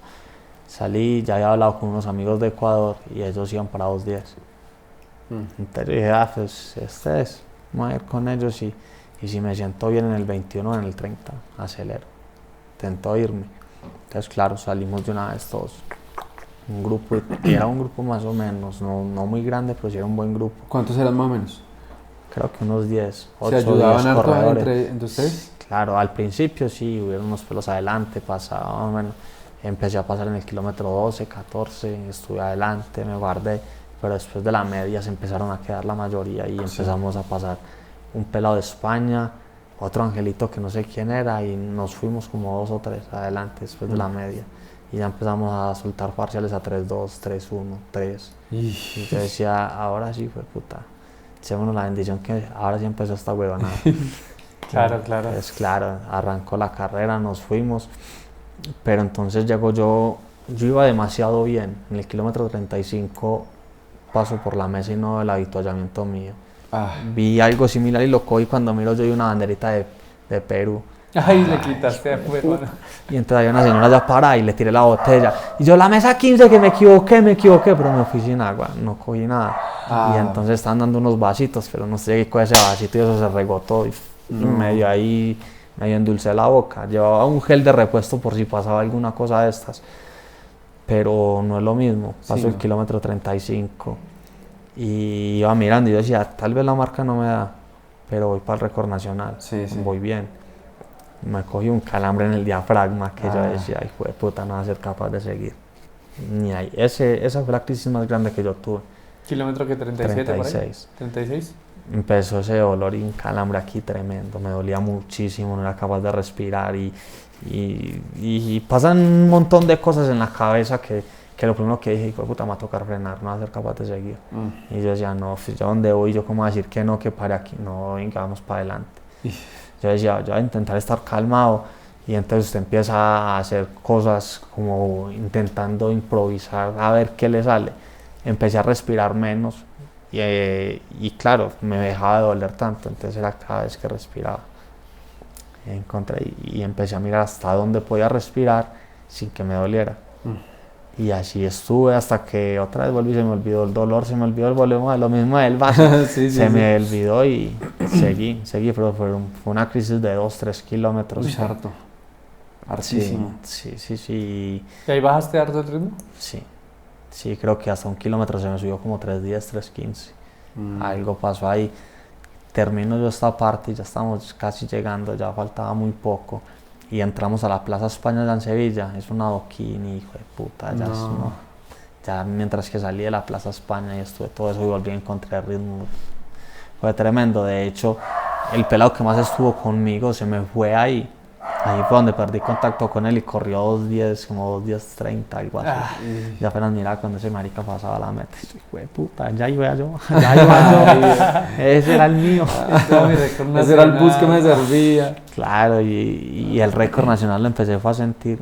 Salí, ya había hablado con unos amigos de Ecuador y ellos iban para 2:10. Entonces dije, pues voy a ir con ellos y si me siento bien en el 21 o en el 30, acelero. Intento irme. Entonces claro, salimos de una vez todos. Un grupo, y era un grupo más o menos, no muy grande, pero sí era un buen grupo. ¿Cuántos eran más o menos? Creo que unos 10, ¿Se 8 ayudaban 10 harto corredores. entre ustedes? Claro, al principio sí, hubieron unos pelos adelante, pasaba, bueno, empecé a pasar en el kilómetro 12, 14, estuve adelante, me guardé, pero después de la media se empezaron a quedar la mayoría y empezamos a pasar un pelado de España, otro angelito que no sé quién era y nos fuimos como 2 o 3 adelante después de la media y ya empezamos a soltar parciales a 3-2, 3-1, 3 y yo decía, ahora sí fue puta, echémonos la bendición que ahora sí empezó esta huevonada. Claro, claro. Pues claro, arrancó la carrera, nos fuimos, pero entonces llego yo iba demasiado bien, en el kilómetro 35 paso por la mesa y no el avituallamiento mío. Vi algo similar y lo cogí, cuando miro yo vi una banderita de Perú. Ay, le quitaste a fuego. Y entonces había una señora ya parada y le tiré la botella. Y yo, la mesa 15, que me equivoqué, pero me fui sin agua, no cogí nada. Y entonces estaban dando unos vasitos, pero no sé qué con ese vasito y eso se regó todo. Y medio endulcé la boca. Llevaba un gel de repuesto por si pasaba alguna cosa de estas. Pero no es lo mismo. Paso el kilómetro 35 y iba mirando y yo decía, tal vez la marca no me da, pero voy para el récord nacional, voy bien. Me cogí un calambre en el diafragma que yo decía, hijo de puta, no va a ser capaz de seguir. Ni ahí. Esa fue la crisis más grande que yo tuve. ¿Kilómetro que 37 36. por ahí? ¿36? Empezó ese dolor y un calambre aquí tremendo, me dolía muchísimo, no era capaz de respirar y pasan un montón de cosas en la cabeza que lo primero que dije, hijo de puta, me va a tocar frenar, no va a ser capaz de seguir. Y yo decía, no, pues, ¿yo dónde voy? ¿Yo cómo voy a decir que no, que pare aquí? No, venga, vamos para adelante. Yo decía, yo voy a intentar estar calmado y entonces usted empieza a hacer cosas como intentando improvisar a ver qué le sale. empecé a respirar menos y claro, me dejaba de doler tanto, entonces era cada vez que respiraba. Encontré y empecé a mirar hasta dónde podía respirar sin que me doliera. Y así estuve hasta que otra vez volví, se me olvidó el dolor, se me olvidó el volvemos a lo mismo del vaso. Se me olvidó y seguí, pero fue una crisis de 2-3 kilómetros. Uy, harto. Hartísimo. Sí. ¿Y ahí bajaste harto el ritmo? Sí, creo que hasta 1 kilómetro se me subió como 3:10, 3:15. Algo pasó ahí. Termino yo esta parte y ya estamos casi llegando, ya faltaba muy poco. Y entramos a la Plaza España allá en Sevilla, es un adoquín, hijo de puta, ya mientras que salí de la Plaza España y estuve todo eso y volví a encontrar ritmo. Fue tremendo, de hecho, el pelado que más estuvo conmigo se me fue ahí fue donde perdí contacto con él y corrió 2:10, como 2:10:30, algo así. Ya apenas miraba cuando ese marica pasaba la meta, y hijo de puta, ya iba yo, ese era el mío. Ese era el bus que me servía. Claro, y el récord nacional lo empecé a sentir.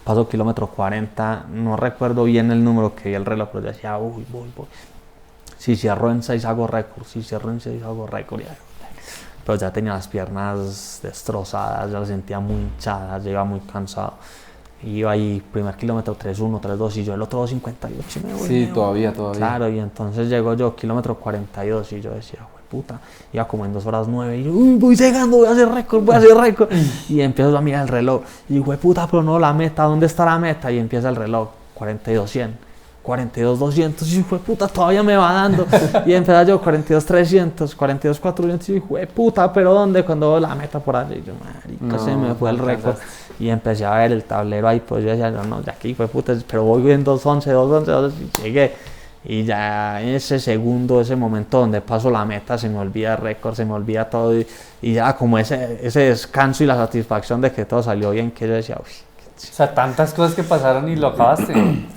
Paso kilómetro 40, no recuerdo bien el número que vi el reloj, pero decía, voy. Si cierro en 6 hago récord, Pero ya tenía las piernas destrozadas, ya las sentía muy hinchadas, ya iba muy cansado. Iba ahí, primer kilómetro 3:1, 3:2 y yo el otro 2:58 me voy. Sí, todavía. Claro, y entonces llego yo, kilómetro 42 y yo decía, puta, iba como en 2:09 y yo, voy llegando, voy a hacer récord. Y empiezo a mirar el reloj y digo, puta, pero no, la meta, ¿dónde está la meta? Y empieza el reloj, 42:100, 42:200, y hijo de puta, todavía me va dando. Y empezaba yo, 42:300, 42:400, y hijo de puta, pero ¿dónde? Cuando veo la meta por allí, y yo, marica, se me fue el récord. Y empecé a ver el tablero ahí, pues yo decía, no, ya aquí, hijo de puta, pero voy en 2:11, y llegué. Y ya en ese momento donde paso la meta, se me olvida el récord, se me olvida todo. Y ya como ese descanso y la satisfacción de que todo salió bien, que yo decía, uy. O sea, tantas cosas que pasaron y lo acabaste.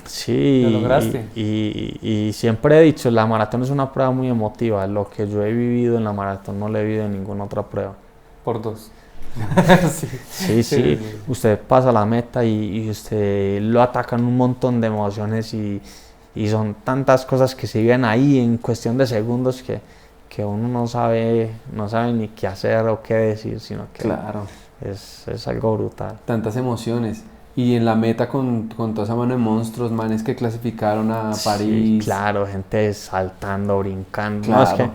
Sí, lo lograste. Y siempre he dicho, la maratón es una prueba muy emotiva. Lo que yo he vivido en la maratón no lo he vivido en ninguna otra prueba. Por 2. Sí. Usted pasa la meta y usted lo atacan un montón de emociones y son tantas cosas que se viven ahí en cuestión de segundos que uno no sabe ni qué hacer o qué decir, sino que claro. Es algo brutal. Tantas emociones. Y en la meta con toda esa mano de monstruos, manes que clasificaron a París. Sí, claro, gente saltando, brincando. Claro. No, es que,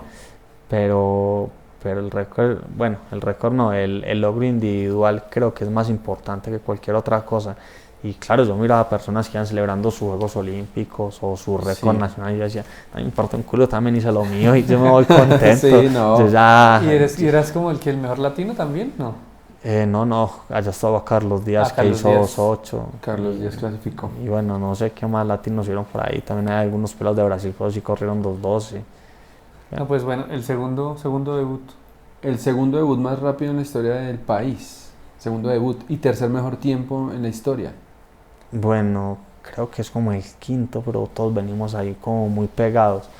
pero el récord no, el logro individual creo que es más importante que cualquier otra cosa. Y claro, yo miraba a personas que iban celebrando sus Juegos Olímpicos o su récord nacional y yo decía, no me importa un culo, también hice lo mío y yo me voy contento. Sí, no. ¿Y eras como el mejor latino también? No. No, allá estaba Carlos Díaz, que hizo 2:08. Carlos Díaz clasificó. Y bueno, no sé qué más latinos vieron por ahí. También hay algunos pelos de Brasil que sí corrieron 2:12. No, pues bueno, el segundo debut. El segundo debut más rápido en la historia del país. Segundo debut y tercer mejor tiempo en la historia. Bueno, creo que es como el quinto, pero todos venimos ahí como muy pegados.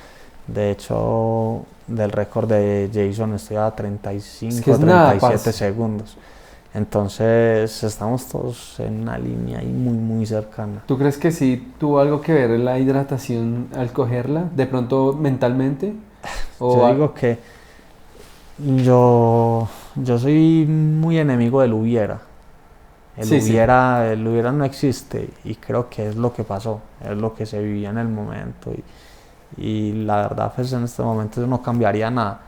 De hecho, del récord de Jason estoy a 35, 37 segundos. Entonces estamos todos en una línea ahí muy, muy cercana. ¿Tú crees que sí tuvo algo que ver la hidratación al cogerla? ¿De pronto mentalmente? Yo digo que yo soy muy enemigo del hubiera. El hubiera no existe y creo que es lo que pasó, es lo que se vivía en el momento y la verdad pues en este momento yo no cambiaría nada,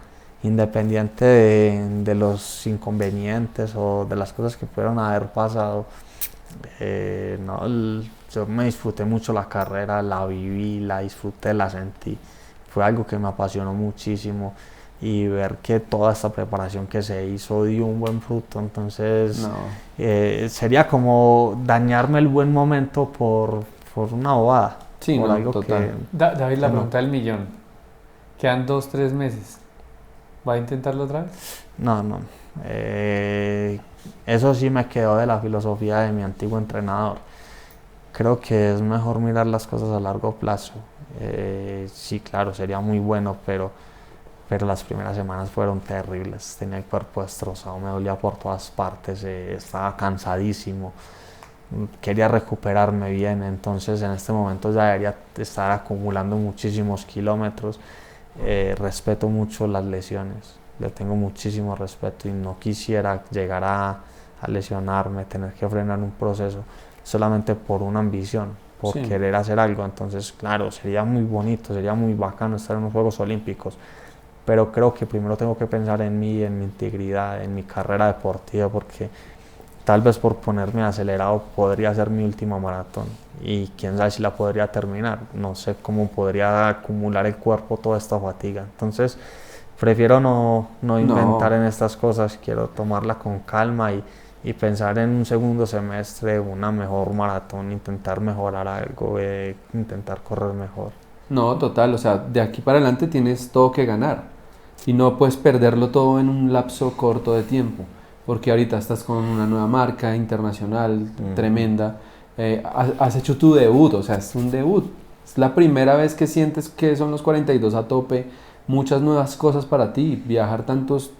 independiente de los inconvenientes o de las cosas que pudieron haber pasado. Yo me disfruté mucho la carrera, la viví, la disfruté, la sentí, fue algo que me apasionó muchísimo. Y ver que toda esta preparación que se hizo dio un buen fruto, entonces sería como dañarme el buen momento por una bobada. Sí, por no, algo total. David, la pregunta del millón. Quedan 2-3 meses. ¿Va a intentarlo otra vez? No. Eso sí me quedó de la filosofía de mi antiguo entrenador. Creo que es mejor mirar las cosas a largo plazo. Sí, claro, sería muy bueno, pero las primeras semanas fueron terribles. Tenía el cuerpo destrozado, me dolía por todas partes, estaba cansadísimo. quería recuperarme bien, entonces en este momento ya debería estar acumulando muchísimos kilómetros. Respeto mucho las lesiones, le tengo muchísimo respeto y no quisiera llegar a lesionarme, tener que frenar un proceso solamente por una ambición, por querer hacer algo. Entonces, claro, sería muy bonito, sería muy bacano estar en los Juegos Olímpicos, pero creo que primero tengo que pensar en mí, en mi integridad, en mi carrera deportiva, porque tal vez por ponerme acelerado podría ser mi última maratón y quién sabe si la podría terminar. No sé cómo podría acumular el cuerpo toda esta fatiga. Entonces prefiero no inventar en estas cosas, quiero tomarla con calma y pensar en un segundo semestre, una mejor maratón, intentar mejorar algo, intentar correr mejor. No, total, o sea, de aquí para adelante tienes todo que ganar y no puedes perderlo todo en un lapso corto de tiempo, porque ahorita estás con una nueva marca internacional tremenda, has hecho tu debut, o sea, es un debut, es la primera vez que sientes que son los 42 a tope, muchas nuevas cosas para ti, viajar tantos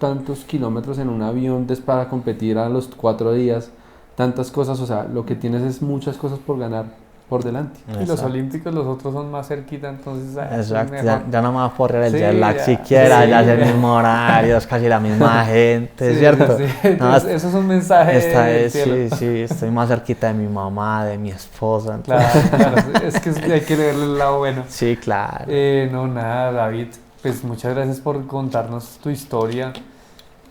kilómetros en un avión para competir a los 4 días, tantas cosas, o sea, lo que tienes es muchas cosas por ganar por delante. Y los olímpicos, los otros son más cerquita, entonces exacto, ya nada más correr el jet lag siquiera, ya es el mismo horario, es casi la misma gente, ¿cierto? Sí. No, eso es un mensaje. Sí, estoy más cerquita de mi mamá, de mi esposa. Claro, es que hay que verle el lado bueno. Sí, claro. No, nada, David, pues muchas gracias por contarnos tu historia,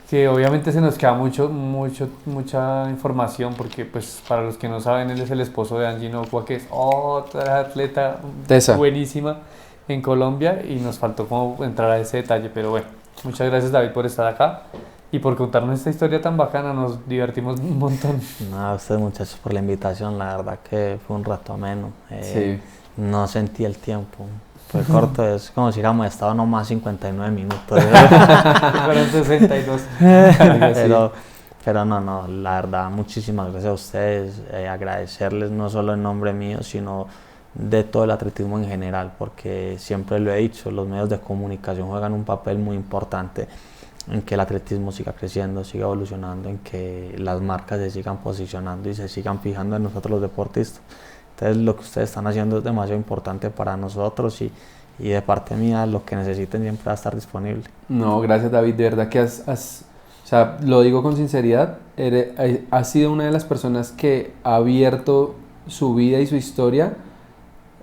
que obviamente se nos queda mucha información, porque pues para los que no saben, él es el esposo de Angie Nocua, que es otra atleta buenísima en Colombia, y nos faltó como entrar a ese detalle, pero bueno, muchas gracias, David, por estar acá y por contarnos esta historia tan bacana, nos divertimos un montón. A ustedes, muchachos, por la invitación, la verdad que fue un rato ameno, no sentí el tiempo. Fue corto, es como si hubiéramos estado nomás 59 minutos. Fueron 62. Pero no, la verdad, muchísimas gracias a ustedes. Agradecerles no solo en nombre mío, sino de todo el atletismo en general, porque siempre lo he dicho, los medios de comunicación juegan un papel muy importante en que el atletismo siga creciendo, siga evolucionando, en que las marcas se sigan posicionando y se sigan fijando en nosotros los deportistas. Entonces lo que ustedes están haciendo es demasiado importante para nosotros y de parte mía lo que necesiten siempre va a estar disponible. No, gracias, David, de verdad que o sea, lo digo con sinceridad, has sido una de las personas que ha abierto su vida y su historia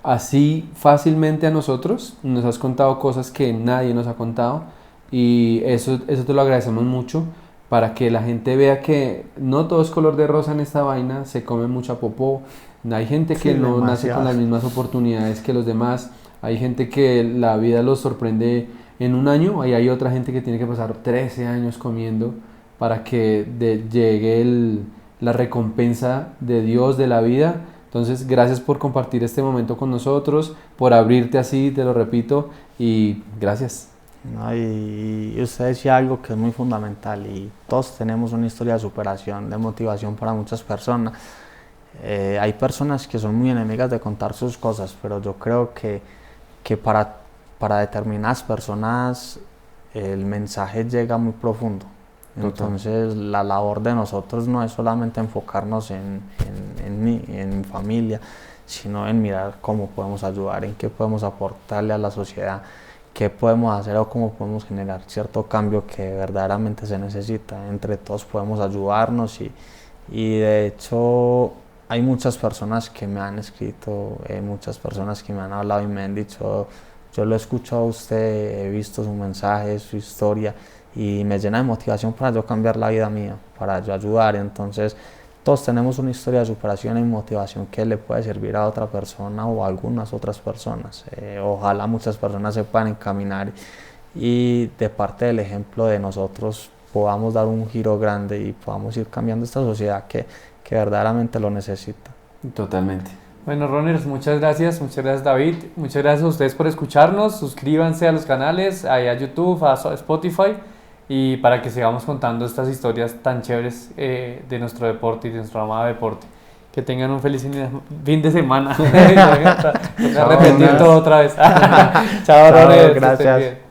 así fácilmente a nosotros, nos has contado cosas que nadie nos ha contado y eso te lo agradecemos mucho, para que la gente vea que no todo es color de rosa en esta vaina, se come mucha popó. Hay gente que no nace con las mismas oportunidades que los demás, hay gente que la vida los sorprende en un año, y hay otra gente que tiene que pasar 13 años comiendo para que llegue la recompensa de Dios, de la vida. Entonces, gracias por compartir este momento con nosotros, por abrirte así, te lo repito, y gracias. No, y usted decía algo que es muy fundamental, y todos tenemos una historia de superación, de motivación para muchas personas. Hay personas que son muy enemigas de contar sus cosas, pero yo creo que para determinadas personas el mensaje llega muy profundo. Entonces la labor de nosotros no es solamente enfocarnos en mí, en mi familia, sino en mirar cómo podemos ayudar, en qué podemos aportarle a la sociedad, qué podemos hacer o cómo podemos generar cierto cambio que verdaderamente se necesita. Entre todos podemos ayudarnos y de hecho hay muchas personas que me han escrito, muchas personas que me han hablado y me han dicho: yo lo he escuchado a usted, he visto su mensaje, su historia, y me llena de motivación para yo cambiar la vida mía, para yo ayudar. Entonces todos tenemos una historia de superación y motivación que le puede servir a otra persona o a algunas otras personas. Ojalá muchas personas se puedan encaminar y de parte del ejemplo de nosotros podamos dar un giro grande y podamos ir cambiando esta sociedad que verdaderamente lo necesita. Totalmente. Bueno, runners, muchas gracias David, muchas gracias a ustedes por escucharnos, suscríbanse a los canales, a YouTube, a Spotify, y para que sigamos contando estas historias tan chéveres de nuestro deporte y de nuestro amado deporte. Que tengan un feliz fin de semana. Toca repetir todo otra vez. Chao, runners, gracias.